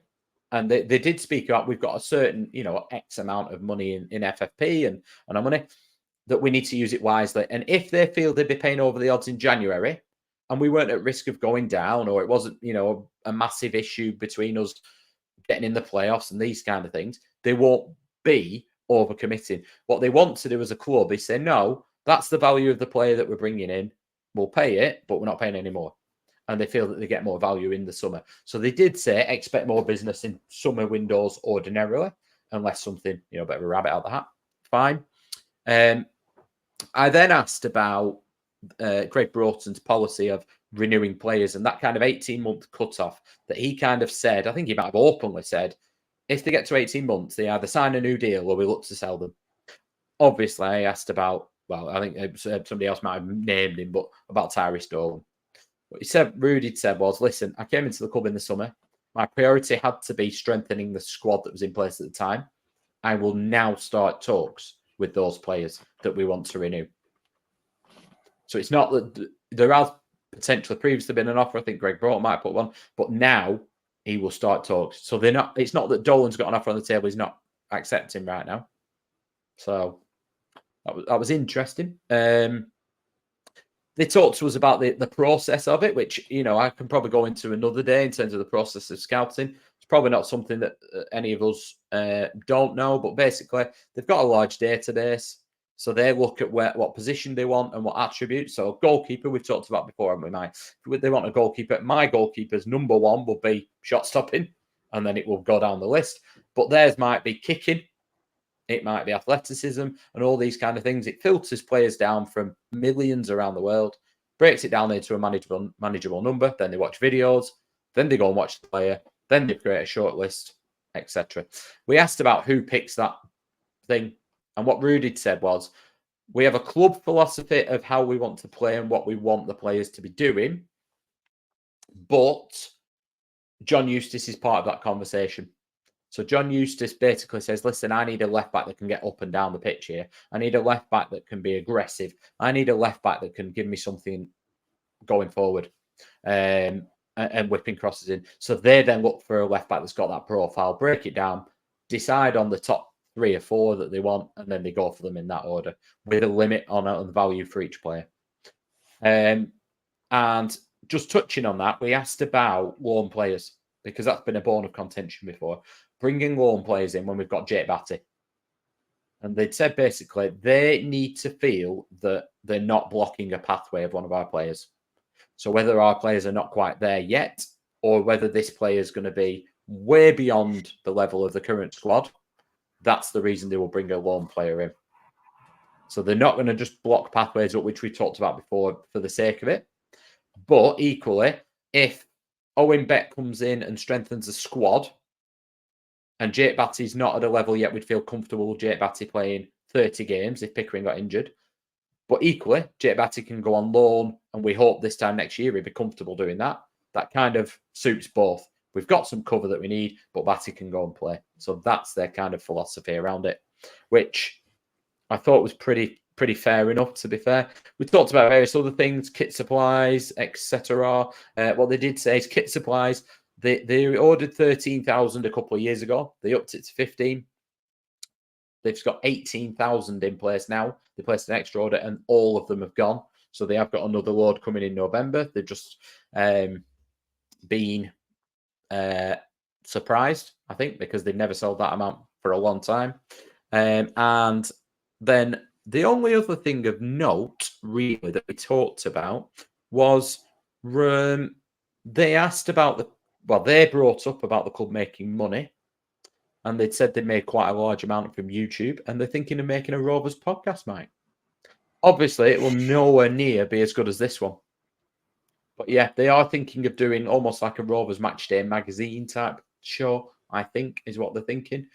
and they did speak about, we've got a certain, X amount of money in FFP and our money, that we need to use it wisely. And if they feel they'd be paying over the odds in January, and we weren't at risk of going down, or it wasn't, a massive issue between us getting in the playoffs and these kind of things, they won't be overcommitting. What they want to do as a club is say, no, that's the value of the player that we're bringing in. We'll pay it, but we're not paying any more. And they feel that they get more value in the summer. So they did say expect more business in summer windows ordinarily, unless something, a bit of a rabbit out of the hat. Fine. I then asked about Greg Broughton's policy of renewing players and that kind of 18-month cutoff that he kind of said, I think he might have openly said, if they get to 18 months, they either sign a new deal or we look to sell them. Obviously, I asked about, well, I think somebody else might have named him, but about Tyrese Dolan. What he said, Rudy said was, listen, I came into the club in the summer. My priority had to be strengthening the squad that was in place at the time. I will now start talks with those players that we want to renew. So it's not that there has potentially previously been an offer. I think Greg Broughton might put one, but now he will start talks. So they're not. It's not that Dolan's got an offer on the table. He's not accepting right now. So that was interesting. They talked to us about the process of it, which, I can probably go into another day in terms of the process of scouting. It's probably not something that any of us don't know, but basically they've got a large database. So they look at what position they want and what attributes. So goalkeeper, we've talked about before, haven't we, Mike? If they want a goalkeeper, my goalkeeper's number one will be shot stopping, and then it will go down the list. But theirs might be kicking, it might be athleticism, and all these kind of things. It filters players down from millions around the world, breaks it down into a manageable number. Then they watch videos, then they go and watch the player, then they create a short list, etc. We asked about who picks that thing. And what Rudy said was, we have a club philosophy of how we want to play and what we want the players to be doing. But John Eustace is part of that conversation. So John Eustace basically says, listen, I need a left back that can get up and down the pitch here. I need a left back that can be aggressive. I need a left back that can give me something going forward and whipping crosses in. So they then look for a left back that's got that profile, break it down, decide on the top 3 or 4 that they want, and then they go for them in that order with a limit on the value for each player. And just touching on that, we asked about loan players because that's been a bone of contention before. Bringing loan players in when we've got Jake Batty. And they'd said basically they need to feel that they're not blocking a pathway of one of our players. So whether our players are not quite there yet, or whether this player is going to be way beyond the level of the current squad, that's the reason they will bring a loan player in. So they're not going to just block pathways up, which we talked about before, for the sake of it. But equally, if Owen Beck comes in and strengthens the squad, and Jake Batty's not at a level yet we'd feel comfortable with Jake Batty playing 30 games if Pickering got injured. But equally, Jake Batty can go on loan, and we hope this time next year he'd be comfortable doing that. That kind of suits both. We've got some cover that we need, but Batty can go and play. So that's their kind of philosophy around it, which I thought was pretty fair enough, to be fair. We talked about various other things, kit supplies, etc. What they did say is kit supplies. They ordered 13,000 a couple of years ago. They upped it to 15. They've got 18,000 in place now. They placed an extra order, and all of them have gone. So they have got another load coming in November. They've just been surprised, I think, because they've never sold that amount for a long time. And then the only other thing of note, really, that we talked about was they asked about they brought up about the club making money, and they'd said they made quite a large amount from YouTube, and they're thinking of making a Rovers podcast, Mike. Obviously, it will nowhere near be as good as this one. But yeah, they are thinking of doing almost like a Rovers Matchday magazine type show, I think, is what they're thinking.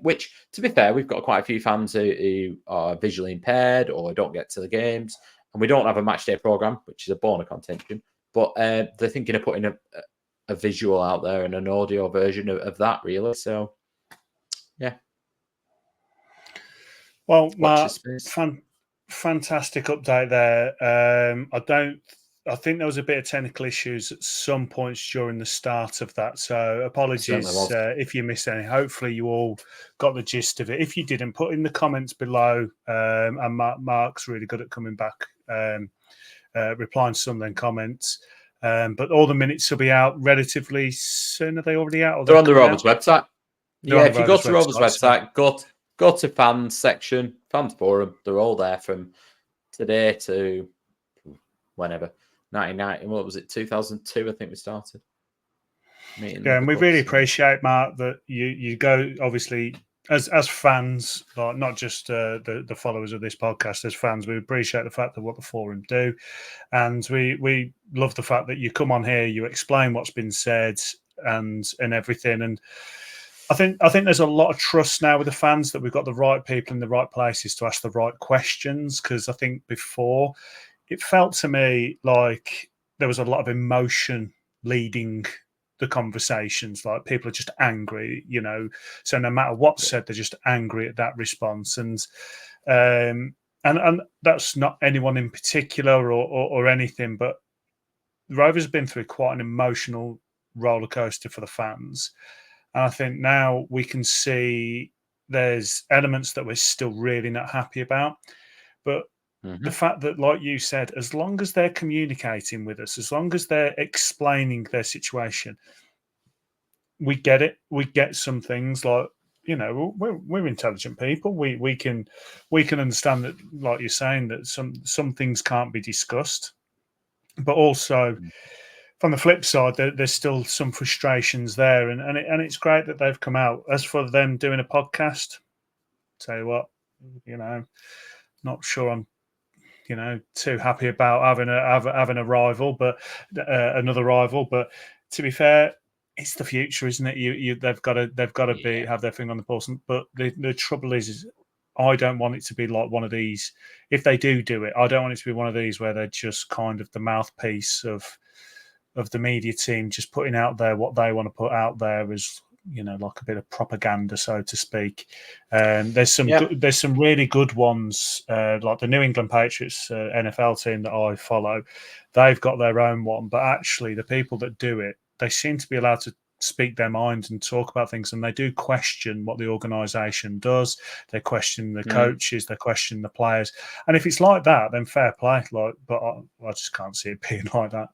Which, to be fair, we've got quite a few fans who are visually impaired or don't get to the games. And we don't have a Matchday programme, which is a bone of contention. But they're thinking of putting a visual out there and an audio version of that, really. So, yeah. Well, Mark, fantastic update there. I think there was a bit of technical issues at some points during the start of that. So apologies if you missed any. Hopefully you all got the gist of it. If you didn't, put in the comments below. And Mark's really good at coming back, replying to some of them comments. But all the minutes will be out relatively soon. Are they already out? They're on the Rovers website. Yeah, if you go to Rovers website, go to fans section, fans forum. They're all there from today to whenever. 1990, what was it? 2002, I think we started. Yeah, and we really appreciate, Mark, that you go, obviously, as fans, like not just the followers of this podcast, as fans, we appreciate the fact that what the forum do, and we love the fact that you come on here, you explain what's been said and everything, and I think there's a lot of trust now with the fans that we've got the right people in the right places to ask the right questions, because I think before it felt to me like there was a lot of emotion leading the conversations, like people are just angry, so no matter what's said, they're just angry at that response. And that's not anyone in particular or anything, but Rovers have been through quite an emotional roller coaster for the fans. And I think now we can see there's elements that we're still really not happy about, but the fact that, like you said, as long as they're communicating with us, as long as they're explaining their situation, we get it. We get some things like we're intelligent people. We can understand that, like you're saying, that some things can't be discussed, but also from the flip side, there's still some frustrations there, and it's great that they've come out. As for them doing a podcast, tell you what, not sure I'm too happy about having a rival, but another rival. But to be fair, it's the future, isn't it? They've got to have their finger on the pulse. But the trouble is I don't want it to be like one of these. If they do it, I don't want it to be one of these where they're just kind of the mouthpiece of the media team, just putting out there what they want to put out there as, like a bit of propaganda, so to speak. There's some really good ones, like the New England Patriots NFL team that I follow. They've got their own one, but actually the people that do it, they seem to be allowed to speak their minds and talk about things, and they do question what the organisation does. They question the coaches, they question the players, and if it's like that, then fair play. But I just can't see it being like that.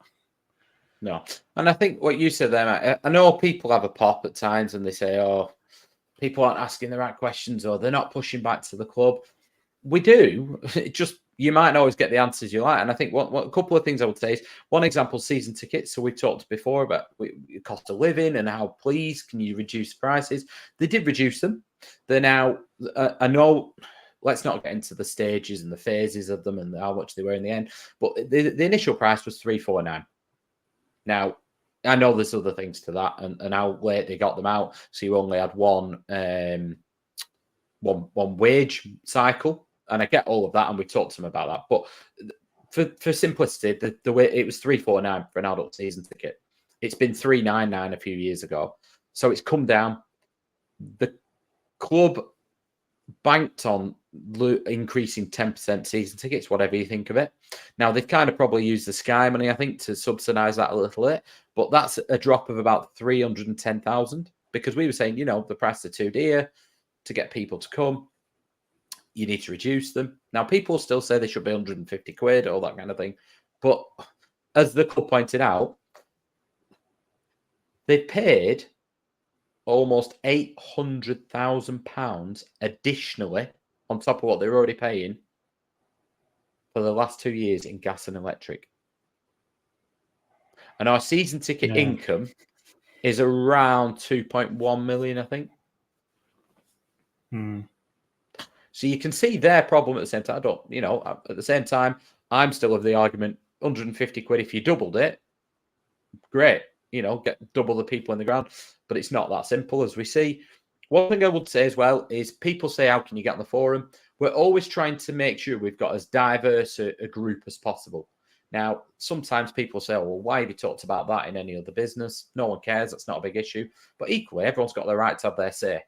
No. And I think what you said there, Matt, I know people have a pop at times and they say, oh, people aren't asking the right questions or they're not pushing back to the club. We do. It just, you might not always get the answers you like. And I think a couple of things I would say is, one example, season tickets. So we talked before about cost of living and how, please, can you reduce prices? They did reduce them. They're now, I know, let's not get into the stages and the phases of them and how much they were in the end. But the initial price was $349. Now, I know there's other things to that and how late they got them out. So you only had one wage cycle. And I get all of that, and we talked to them about that. But for simplicity, the way it was $349 for an adult season ticket. It's been $399 a few years ago. So it's come down. The club banked on increasing 10% season tickets, whatever you think of it. Now, they've kind of probably used the Sky money, I think, to subsidise that a little bit. But that's a drop of about 310,000, because we were saying, the prices are too dear to get people to come. You need to reduce them. Now, people still say they should be 150 quid, all that kind of thing. But as the club pointed out, they paid almost £800,000 additionally on top of what they're already paying for the last 2 years in gas and electric. And our season ticket income is around 2.1 million, I think. So you can see their problem at the same time. At the same time, I'm still of the argument, 150 quid, if you doubled it, great. Get double the people in the ground. But it's not that simple, as we see. One thing I would say as well is, people say, how can you get on the forum? We're always trying to make sure we've got as diverse a group as possible. Now, sometimes people say, well, why have you talked about that in any other business? No one cares. That's not a big issue. But equally, everyone's got the right to have their say.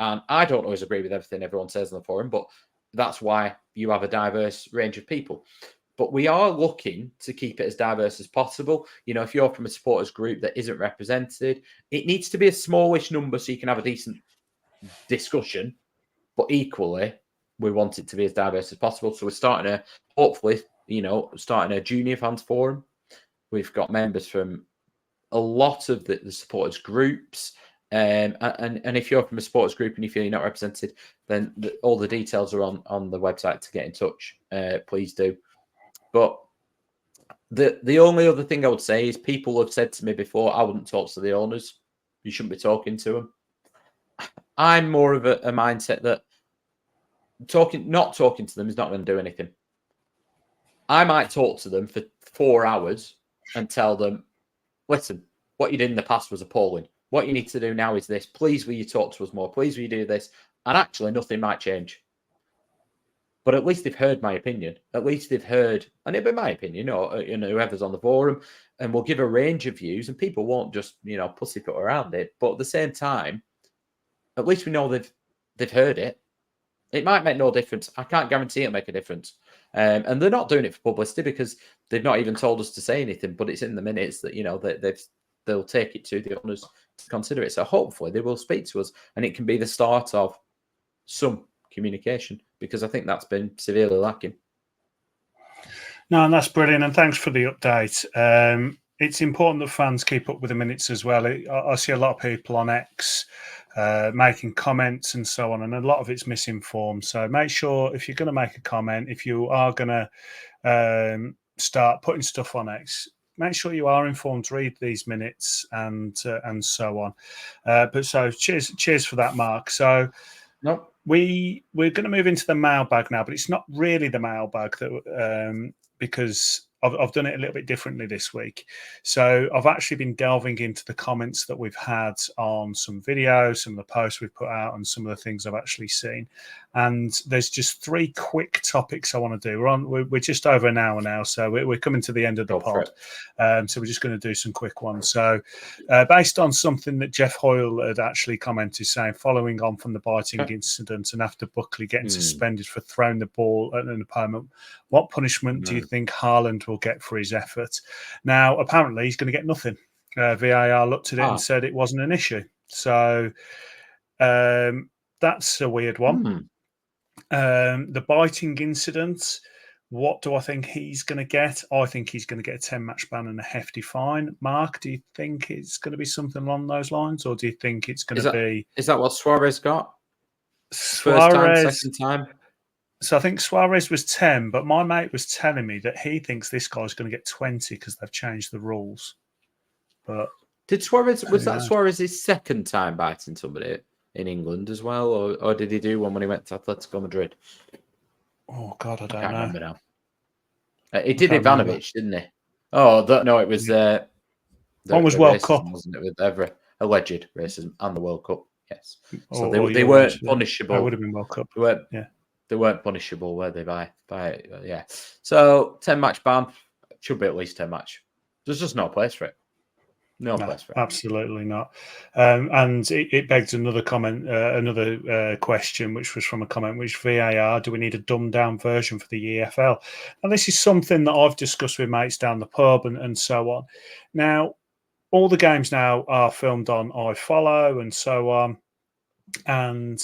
And I don't always agree with everything everyone says on the forum, but that's why you have a diverse range of people. But we are looking to keep it as diverse as possible. If you're from a supporters group that isn't represented, it needs to be a smallish number so you can have a decent discussion. But equally, we want it to be as diverse as possible. So we're starting a junior fans forum. We've got members from a lot of the supporters groups. And if you're from a supporters group and you feel you're not represented, then all the details are on the website to get in touch. Please do. But the only other thing I would say is, people have said to me before, I wouldn't talk to the owners. You shouldn't be talking to them. I'm more of a mindset that not talking to them is not going to do anything. I might talk to them for 4 hours and tell them, listen, what you did in the past was appalling. What you need to do now is this. Please, will you talk to us more? Please, will you do this? And actually, nothing might change. But at least they've heard my opinion. At least they've heard, and it'll be my opinion, or whoever's on the forum, and we'll give a range of views, and people won't just pussyfoot around it. But at the same time, at least we know they've heard it. It might make no difference. I can't guarantee it'll make a difference. And they're not doing it for publicity, because they've not even told us to say anything. But it's in the minutes that they'll take it to the owners to consider it. So hopefully they will speak to us, and it can be the start of some communication, because I think that's been severely lacking. No, and that's brilliant, and thanks for the update. It's important that fans keep up with the minutes as well. I see a lot of people on X making comments and so on, and a lot of it's misinformed. So make sure if you're going to make a comment, if you are going to start putting stuff on X, make sure you are informed, read these minutes and so on. But so cheers for that, Mark. So Nope. we're going to move into the mailbag now, but it's not really the mailbag that because I've done it a little bit differently this week. So I've actually been delving into the comments that we've had on some videos, some of the posts we've put out, and some of the things I've actually seen. And there's just 3 quick topics I want to do. We're just over an hour now, so we're coming to the end of the pod. So we're just going to do some quick ones. So based on something that Jeff Hoyle had actually commented, saying following on from the biting incident and after Buckley getting suspended for throwing the ball at an opponent, what punishment do you think Haaland will get for his effort? Now, apparently, he's going to get nothing. VAR looked at it and said it wasn't an issue. So that's a weird one. The biting incident, what do I think he's going to get? I think he's going to get a 10-match ban and a hefty fine. Mark, do you think it's going to be something along those lines, or do you think it's going to be... Is that what Suarez got? Suarez, first time, second time? So I think Suarez was 10, but my mate was telling me that he thinks this guy's going to get 20 because they've changed the rules. But was that Suarez's second time biting somebody in England as well, or did he do one when he went to Atletico Madrid? Oh God, I don't know. Remember now. He did Ivanovic, didn't he? Oh, no, it was one was World Cup, wasn't it? With every alleged racism and the World Cup. Yes, so or they weren't punishable. That would have been World Cup. They weren't punishable, were they? By yeah. So 10-match ban should be at least 10 match. There's just no place for it. No place for it. Absolutely not. And it begs another comment, another question, which was from a comment, which VAR, do we need a dumbed down version for the EFL? And this is something that I've discussed with mates down the pub and so on. Now, all the games now are filmed on iFollow and so on. And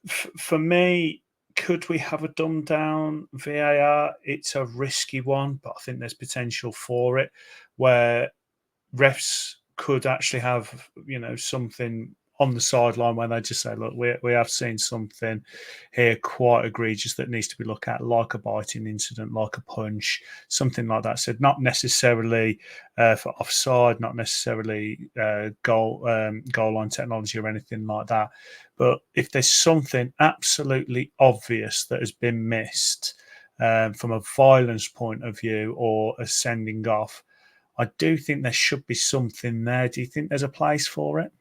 for me, could we have a dumbed down VAR? It's a risky one, but I think there's potential for it where refs could actually have, something on the sideline where they just say, look, we have seen something here quite egregious that needs to be looked at, like a biting incident, like a punch, something like that. So not necessarily for offside, not necessarily goal line technology or anything like that. But if there's something absolutely obvious that has been missed from a violence point of view or a sending off, I do think there should be something there. Do you think there's a place for it?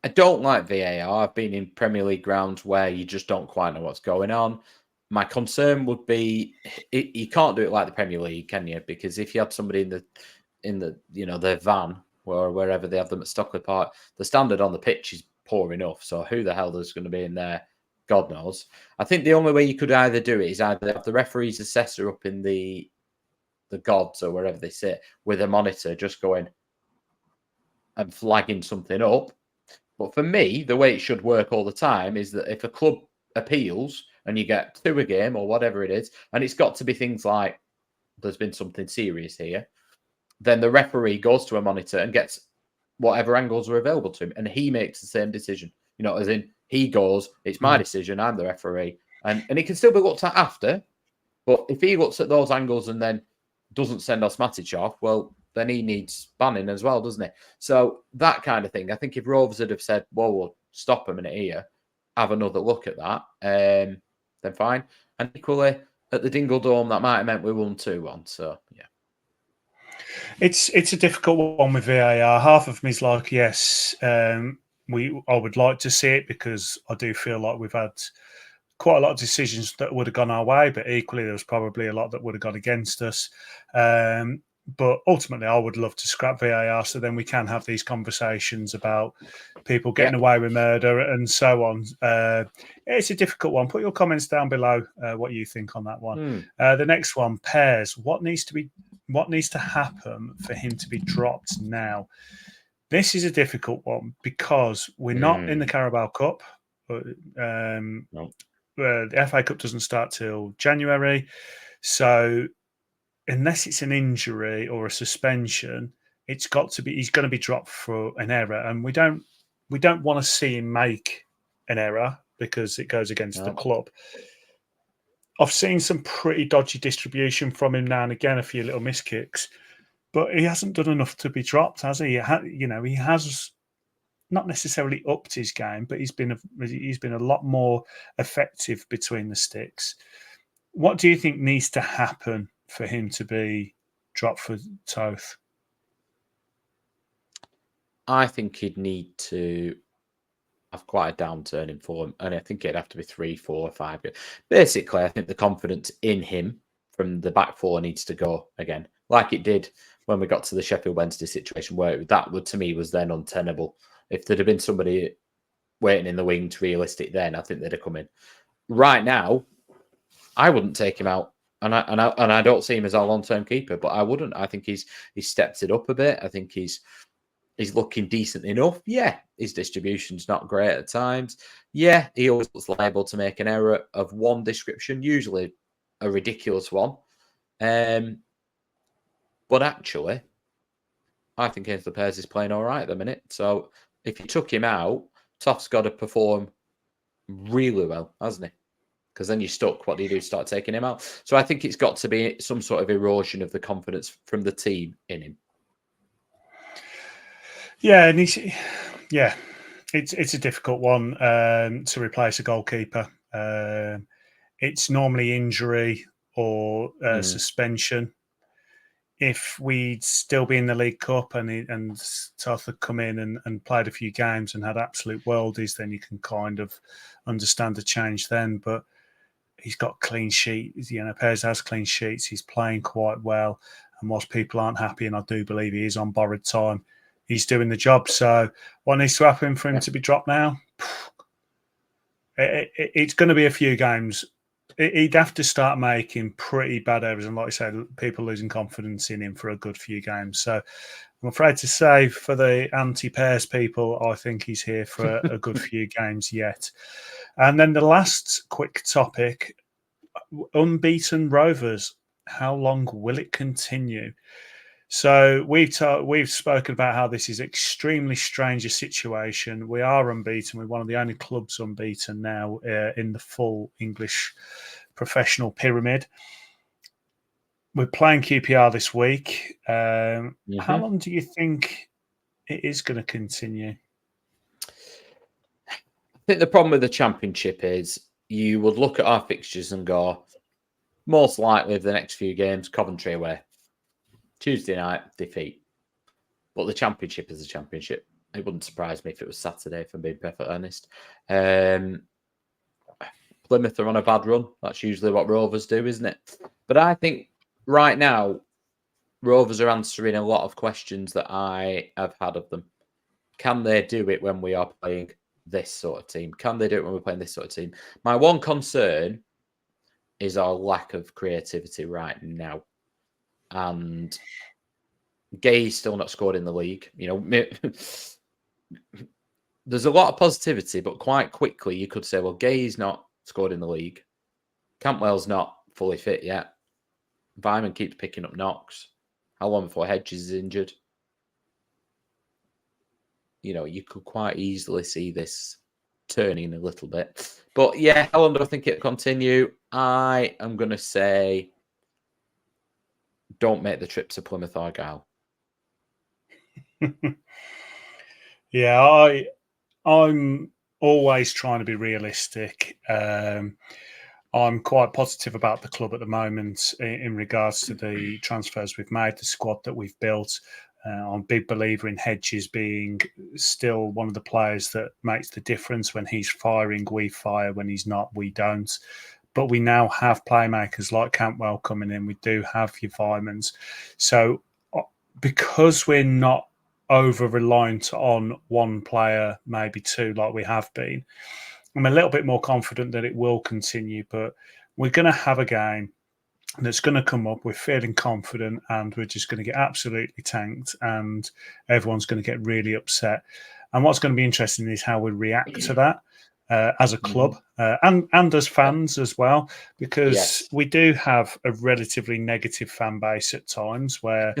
I don't like VAR. I've been in Premier League grounds where you just don't quite know what's going on. My concern would be you can't do it like the Premier League, can you? Because if you had somebody in the their van or wherever they have them at Stockley Park, the standard on the pitch is poor enough. So who the hell is going to be in there? God knows. I think the only way you could either do it is either have the referee's assessor up in the gods or wherever they sit with a monitor just going and flagging something up. But for me, the way it should work all the time is that if a club appeals and you get 2 a game or whatever it is, and it's got to be things like there's been something serious here, then the referee goes to a monitor and gets whatever angles are available to him, and he makes the same decision. As in he goes, it's my decision, I'm the referee, and it can still be looked at after. But if he looks at those angles and then doesn't send Osmatic off, well, then he needs banning as well, doesn't he? So that kind of thing. I think if Rovers had have said, well, we'll stop a minute here, have another look at that, then fine. And equally, at the Dingle Dome, that might have meant we won 2-1. So, yeah. It's a difficult one with VAR. Half of me is like, yes, I would like to see it because I do feel like we've had quite a lot of decisions that would have gone our way, but equally there was probably a lot that would have gone against us. But ultimately, I would love to scrap VAR so then we can have these conversations about people getting away with murder and so on. It's a difficult one. Put your comments down below what you think on that one. The next one, Pears. What needs to happen for him to be dropped now? This is a difficult one because we're not in the Carabao Cup. No. The FA Cup doesn't start till January, so unless it's an injury or a suspension, he's going to be dropped for an error, and we don't we don't want to see him make an error because it goes against the club. I've seen some pretty dodgy distribution from him now and again, a few little miss kicks, but he hasn't done enough to be dropped, has he? He has not necessarily upped his game, but he's been a lot more effective between the sticks. What do you think needs to happen for him to be dropped for Toth? I think he'd need to have quite a downturn in form, and I think it'd have to be 3, 4, 5 years. Basically, I think the confidence in him from the back four needs to go again, like it did when we got to the Sheffield Wednesday situation, where that would, to me, was then untenable. If there'd have been somebody waiting in the wings realistic then, I think they'd have come in. Right now, I wouldn't take him out. And I don't see him as our long-term keeper, but I wouldn't. I think he's stepped it up a bit. I think he's looking decent enough. Yeah, his distribution's not great at times. Yeah, he always looks liable to make an error of one description, usually a ridiculous one. But actually, I think Ainsley Pears is playing all right at the minute. So if you took him out, Toff's got to perform really well, hasn't he? Because then you're stuck. What do you do? Start taking him out. So I think it's got to be some sort of erosion of the confidence from the team in him. Yeah, and it's a difficult one to replace a goalkeeper. It's normally injury or suspension. If we'd still be in the League Cup and Toth had come in and played a few games and had absolute worldies, then you can kind of understand the change then. But he's got clean sheets. Pears has clean sheets. He's playing quite well. And whilst people aren't happy, and I do believe he is on borrowed time, he's doing the job. So what needs to happen for him to be dropped now? It's going to be a few games. He'd have to start making pretty bad errors. And like I said, people losing confidence in him for a good few games. So I'm afraid to say, for the anti-Pears people, I think he's here for a good few games yet. And then the last quick topic, Unbeaten Rovers. How long will it continue? So we've spoken about how this is extremely strange a situation. We are unbeaten. We're one of the only clubs unbeaten now in the full English professional pyramid. We're playing QPR this week. How long do you think it is going to continue? I think the problem with the Championship is you would look at our fixtures and go, most likely the next few games, Coventry away. Tuesday night, defeat. But the Championship is a Championship. It wouldn't surprise me if it was Saturday, if I'm being perfectly honest. Plymouth are on a bad run. That's usually what Rovers do, isn't it? But I think right now, Rovers are answering a lot of questions that I have had of them. Can they do it when we are playing this sort of team? Can they do it when we're playing this sort of team? My one concern is our lack of creativity right now. And Gay's still not scored in the league. There's a lot of positivity, but quite quickly you could say, well, Gay's not scored in the league. Cantwell's not fully fit yet. Vyman keeps picking up knocks. How long before Hedges is injured? You could quite easily see this turning a little bit. But yeah, how long do I think it'll continue? I am going to say don't make the trip to Plymouth Argyle. Yeah, I'm always trying to be realistic. I'm quite positive about the club at the moment in regards to the transfers we've made, the squad that we've built. I'm a big believer in Hedges being still one of the players that makes the difference. When he's firing, we fire. When he's not, we don't. But we now have playmakers like Cantwell coming in. We do have your Vymans. So because we're not over-reliant on one player, maybe two, like we have been, I'm a little bit more confident that it will continue. But we're going to have a game that's going to come up. We're feeling confident and we're just going to get absolutely tanked and everyone's going to get really upset. And what's going to be interesting is how we react to that. as a club and as fans as well, because Yes. we do have a relatively negative fan base at times where,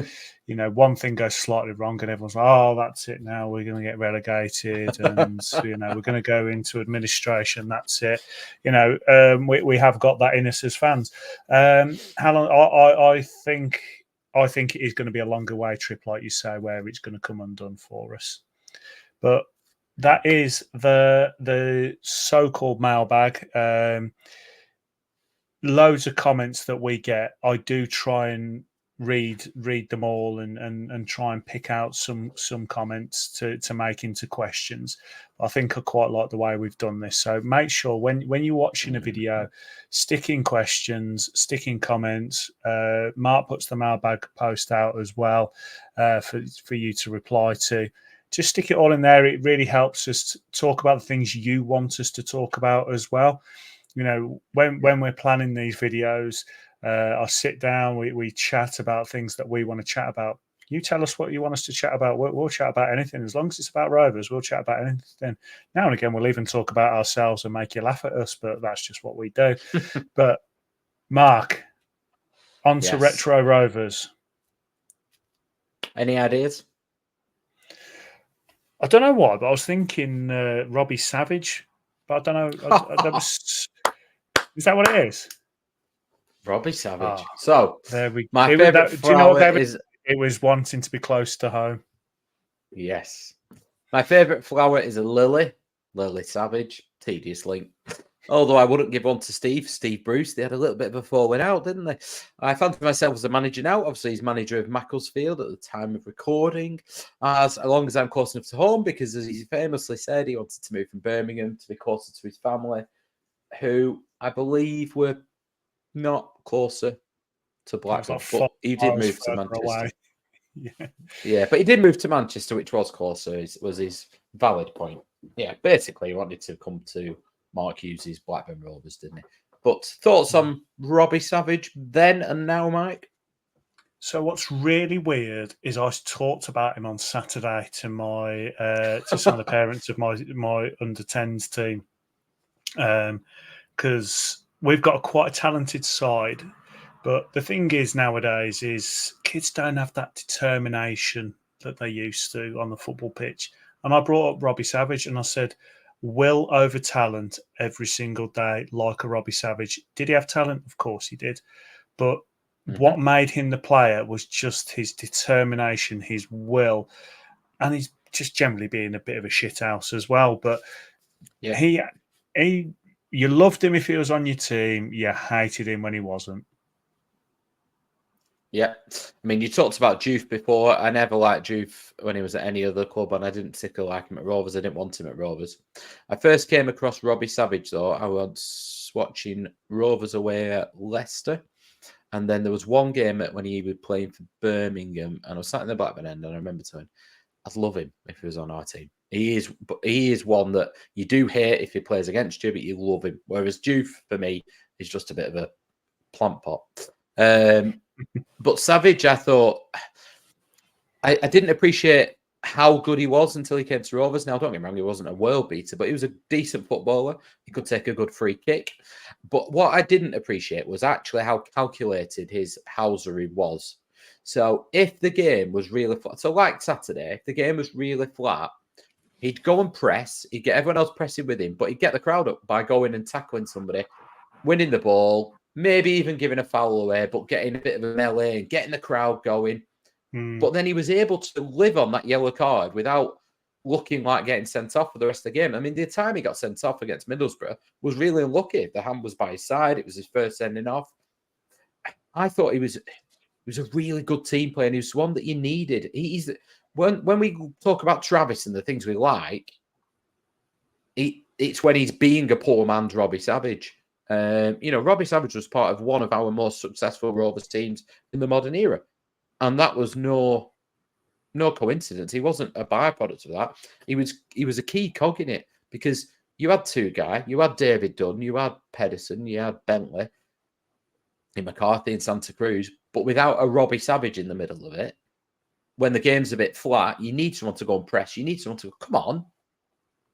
one thing goes slightly wrong and everyone's like, oh, that's it now, we're going to get relegated and, we're going to go into administration, that's it. We have got that in us as fans. How long? I think it is going to be a longer way trip, like you say, where it's going to come undone for us. But that is the so-called mailbag. Loads of comments that we get. I do try and read them all and try and pick out some comments to make into questions. I think I quite like the way we've done this. So make sure when you're watching a video, stick in questions, stick in comments. Mark puts the mailbag post out as well for you to reply to. Just stick it all in there. It really helps us to talk about the things you want us to talk about as well. When we're planning these videos, I sit down, we chat about things that we want to chat about. You tell us what you want us to chat about. We'll chat about anything. As long as it's about Rovers, we'll chat about anything. Now and again, we'll even talk about ourselves and make you laugh at us, but that's just what we do. But Mark, on to Retro Rovers. Any ideas? I don't know why, but I was thinking Robbie Savage, but I don't know. Is that what it is? Robbie Savage. Oh, so there we. My favourite do you know what flower is? It was wanting to be close to home. Yes. My favourite flower is a lily. Lily Savage. Tedious link. Although I wouldn't give one to Steve Bruce. They had a little bit of a falling out, didn't they? I fancy myself as a manager now. Obviously, he's manager of Macclesfield at the time of recording. As long as I'm close enough to home, because as he famously said, he wanted to move from Birmingham to be closer to his family, who I believe were not closer to Blackburn. But he did move to Manchester. Yeah, but he did move to Manchester, which was closer, was his valid point. Yeah, basically, he wanted to come to Mark Hughes' Blackburn Rovers, didn't he? But thoughts on Robbie Savage then and now, Mike? So what's really weird is I talked about him on Saturday to my to some of the parents of my under 10s team, because we've got quite a talented side. But the thing is nowadays is kids don't have that determination that they used to on the football pitch. And I brought up Robbie Savage and I said, will over talent every single day, like a Robbie Savage. Did he have talent? Of course he did. But what made him the player was just his determination, his will, and he's just generally being a bit of a shithouse as well. But he you loved him if he was on your team. You hated him when he wasn't. Yeah. I mean, you talked about Juve before. I never liked Juve when he was at any other club, and I didn't particularly like him at Rovers. I didn't want him at Rovers. I first came across Robbie Savage, though. I was watching Rovers away at Leicester, and then there was one game when he was playing for Birmingham, and I was sat in the Blackburn end, and I remember saying, I'd love him if he was on our team. He is one that you do hate if he plays against you, but you love him. Whereas Juve, for me, is just a bit of a plant pot. But Savage, I thought, I didn't appreciate how good he was until he came to Rovers. Now, don't get me wrong, he wasn't a world beater, but he was a decent footballer. He could take a good free kick. But what I didn't appreciate was actually how calculated his housery was. So if the game was really flat, so like Saturday, if the game was really flat, he'd go and press, he'd get everyone else pressing with him, but he'd get the crowd up by going and tackling somebody, winning the ball, maybe even giving a foul away, but getting a bit of a melee and getting the crowd going. But then he was able to live on that yellow card without looking like getting sent off for the rest of the game. I mean, the time he got sent off against Middlesbrough was really unlucky. The hand was by his side. It was his first sending off. I thought he was a really good team player. And he was one that you needed. When we talk about Travis and the things we like, it's when he's being a poor man's Robbie Savage. Robbie Savage was part of one of our most successful Rovers teams in the modern era. And that was no coincidence. He wasn't a byproduct of that. He was a key cog in it, because you had two guys. You had David Dunn, you had Pedersen, you had Bentley, and McCarthy and Santa Cruz. But without a Robbie Savage in the middle of it, when the game's a bit flat, you need someone to go and press. You need someone to go, come on.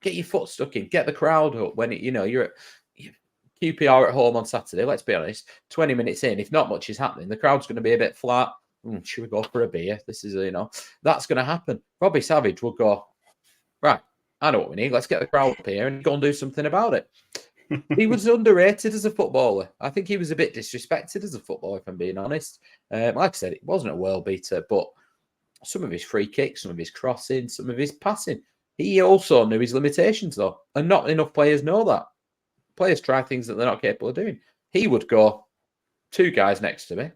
get your foot stuck in, get the crowd up when you're at QPR at home on Saturday. Let's be honest, 20 minutes in, if not much is happening, the crowd's going to be a bit flat. Should we go for a beer? This is that's going to happen. Robbie Savage will go, right, I know what we need. Let's get the crowd up here and go and do something about it. He was underrated as a footballer. I think he was a bit disrespected as a footballer, if I'm being honest. Like I said, it wasn't a world beater, but some of his free kicks, some of his crossing, some of his passing, he also knew his limitations, though. And not enough players know that. Players try things that they're not capable of doing. He would go, 2 guys next to me.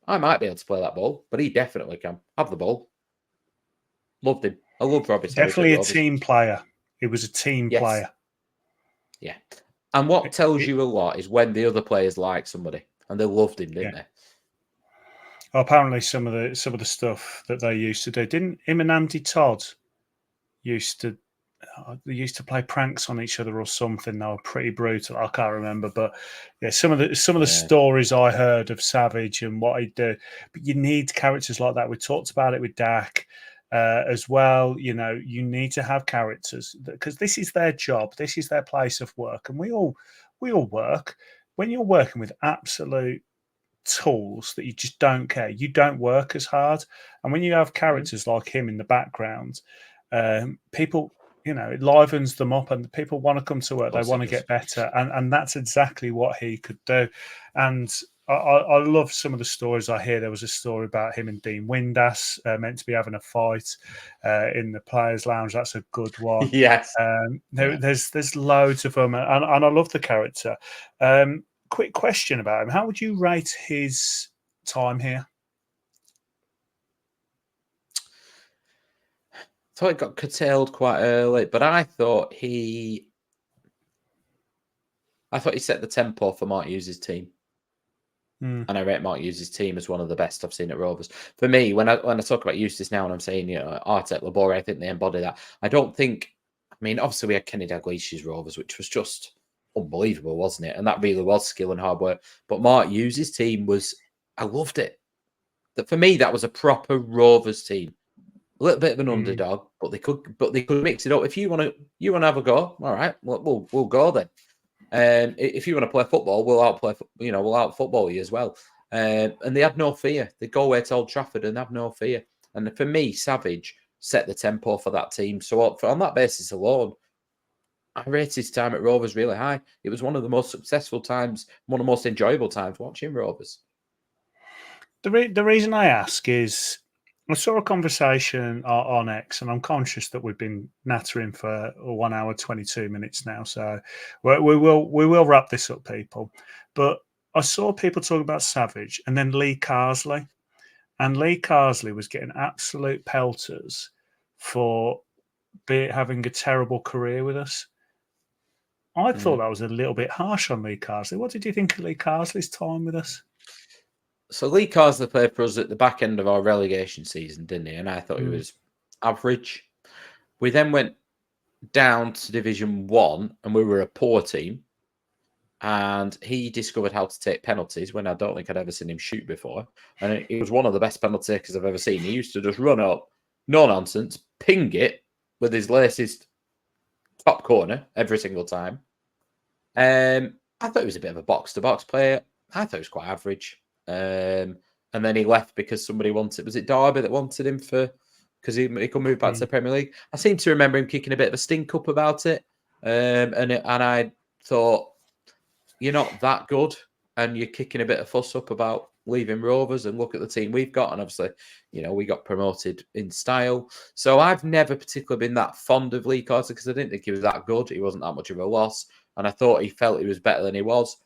I might be able to play that ball, but he definitely can. Have the ball. Loved him. I love Robbie Savage. Definitely a team player. He was a team player. Yeah. And what tells you a lot is when the other players like somebody, and they loved him, didn't they? Well, apparently, some of the stuff that they used to do, didn't him and Andy Todd used to play pranks on each other or something? They were pretty brutal. I can't remember, but yeah, some of the stories I heard of Savage and what he'd do. But you need characters like that. We talked about it with Dak. As well, you need to have characters because this is their job, this is their place of work, and we all work. When you're working with absolute tools that you just don't care, you don't work as hard. And when you have characters like him in the background, people, it livens them up, and people want to come to work. They want to get better, and that's exactly what he could do. And I love some of the stories I hear. There was a story about him and Dean Windass meant to be having a fight in the Players' Lounge. That's a good one. Yes. There's loads of them, and I love the character. Quick question about him: how would you rate his time here? I thought it got curtailed quite early, but I thought he set the tempo for Mark Hughes' team. And I rate Mark Hughes' team as one of the best I've seen at Rovers. For me, when I talk about Eustace now and I'm saying, Arteta, Labore, I think they embody that. I don't think, obviously we had Kenny Dalglish's Rovers, which was just unbelievable, wasn't it? And that really was skill and hard work. But Mark Hughes' team I loved it. That for me, that was a proper Rovers team. A little bit of an underdog, but they could mix it up. If you want to have a go, all right, we'll go then. If you want to play football, we'll out football you as well. And they had no fear. They go away to Old Trafford and have no fear. And for me, Savage set the tempo for that team. So on that basis alone, I rate his time at Rovers really high. It was one of the most successful times, one of the most enjoyable times watching Rovers. The reason I ask is I saw a conversation on X, and I'm conscious that we've been nattering for 1 hour 22 minutes now, so we will wrap this up, people. But I saw people talk about Savage and then Lee Carsley, and Lee Carsley was getting absolute pelters for having a terrible career with us. I thought that was a little bit harsh on Lee Carsley. What did you think of Lee Carsley's time with us? So Lee Carsley played for us at the back end of our relegation season, didn't he? And I thought he was average. We then went down to Division 1 and we were a poor team. And he discovered how to take penalties when I don't think I'd ever seen him shoot before. And he was one of the best penalty takers I've ever seen. He used to just run up, no nonsense, ping it with his latest top corner every single time. I thought he was a bit of a box-to-box player. I thought he was quite average. And then he left because somebody wanted. Was it Derby that wanted him because he could move back to the Premier League? I seem to remember him kicking a bit of a stink up about it. And I thought, you're not that good, and you're kicking a bit of fuss up about leaving Rovers. And look at the team we've got, and obviously, we got promoted in style. So I've never particularly been that fond of Lee Carsley because I didn't think he was that good. He wasn't that much of a loss, and I thought he felt he was better than he was.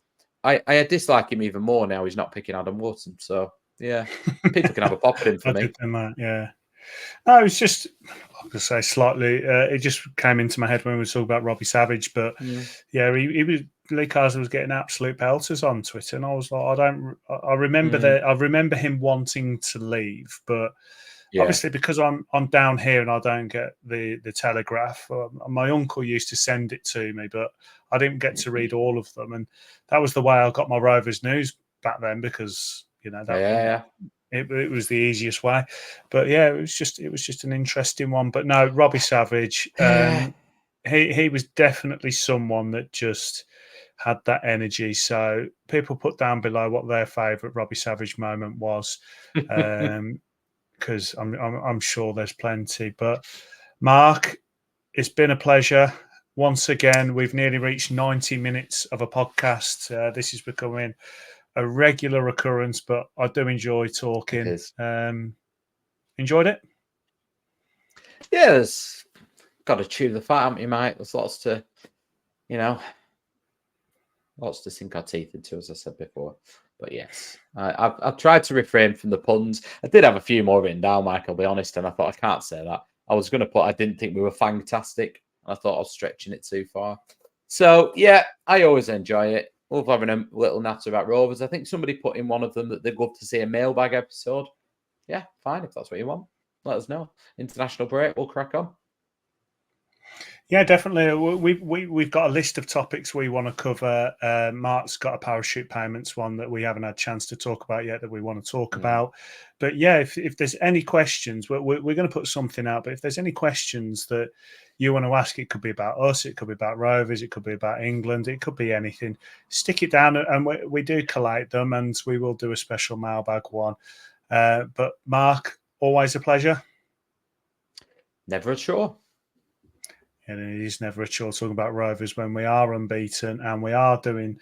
I dislike him even more now he's not picking Adam Wharton. So, yeah, people can have a pop at him for me. Yeah. No, it was just, like I say, slightly, it just came into my head when we were talking about Robbie Savage. But, yeah he was, Lee Carsley was getting absolute pelters on Twitter. And I was like, I remember him wanting to leave. But obviously, because I'm down here and I don't get the Telegraph, my uncle used to send it to me, but I didn't get to read all of them. And that was the way I got my Rovers news back then because, it was the easiest way. But yeah, it was just an interesting one. But no, Robbie Savage, he was definitely someone that just had that energy. So people put down below what their favourite Robbie Savage moment was, because I'm sure there's plenty. But Mark, it's been a pleasure. Once again, we've nearly reached 90 minutes of a podcast. This is becoming a regular occurrence, but I do enjoy talking. Enjoyed it? Yeah, there's got to chew the fat, haven't you, mate? There's lots to, lots to sink our teeth into, as I said before. But yes, I've tried to refrain from the puns. I did have a few more written down, Mike, I'll be honest, and I thought I can't say that. I was going to put I didn't think we were fantastic. I thought I was stretching it too far. So, yeah, I always enjoy it. Love having a little natter about Rovers. I think somebody put in one of them that they'd love to see a mailbag episode. Yeah, fine, if that's what you want. Let us know. International break, we'll crack on. Yeah, definitely. We've got a list of topics we want to cover. Mark's got a parachute payments one that we haven't had a chance to talk about yet that we want to talk about. But yeah, if there's any questions, we're going to put something out. But if there's any questions that you want to ask, it could be about us, it could be about Rovers, it could be about England, it could be anything. Stick it down, and we do collate them, and we will do a special mailbag one. But Mark, always a pleasure. Never a chore. And it is never a chore talking about Rovers when we are unbeaten and we are doing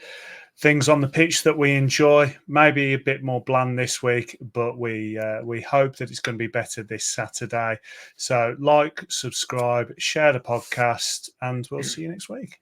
things on the pitch that we enjoy. Maybe a bit more bland this week, but we hope that it's going to be better this Saturday. So like, subscribe, share the podcast, and we'll see you next week.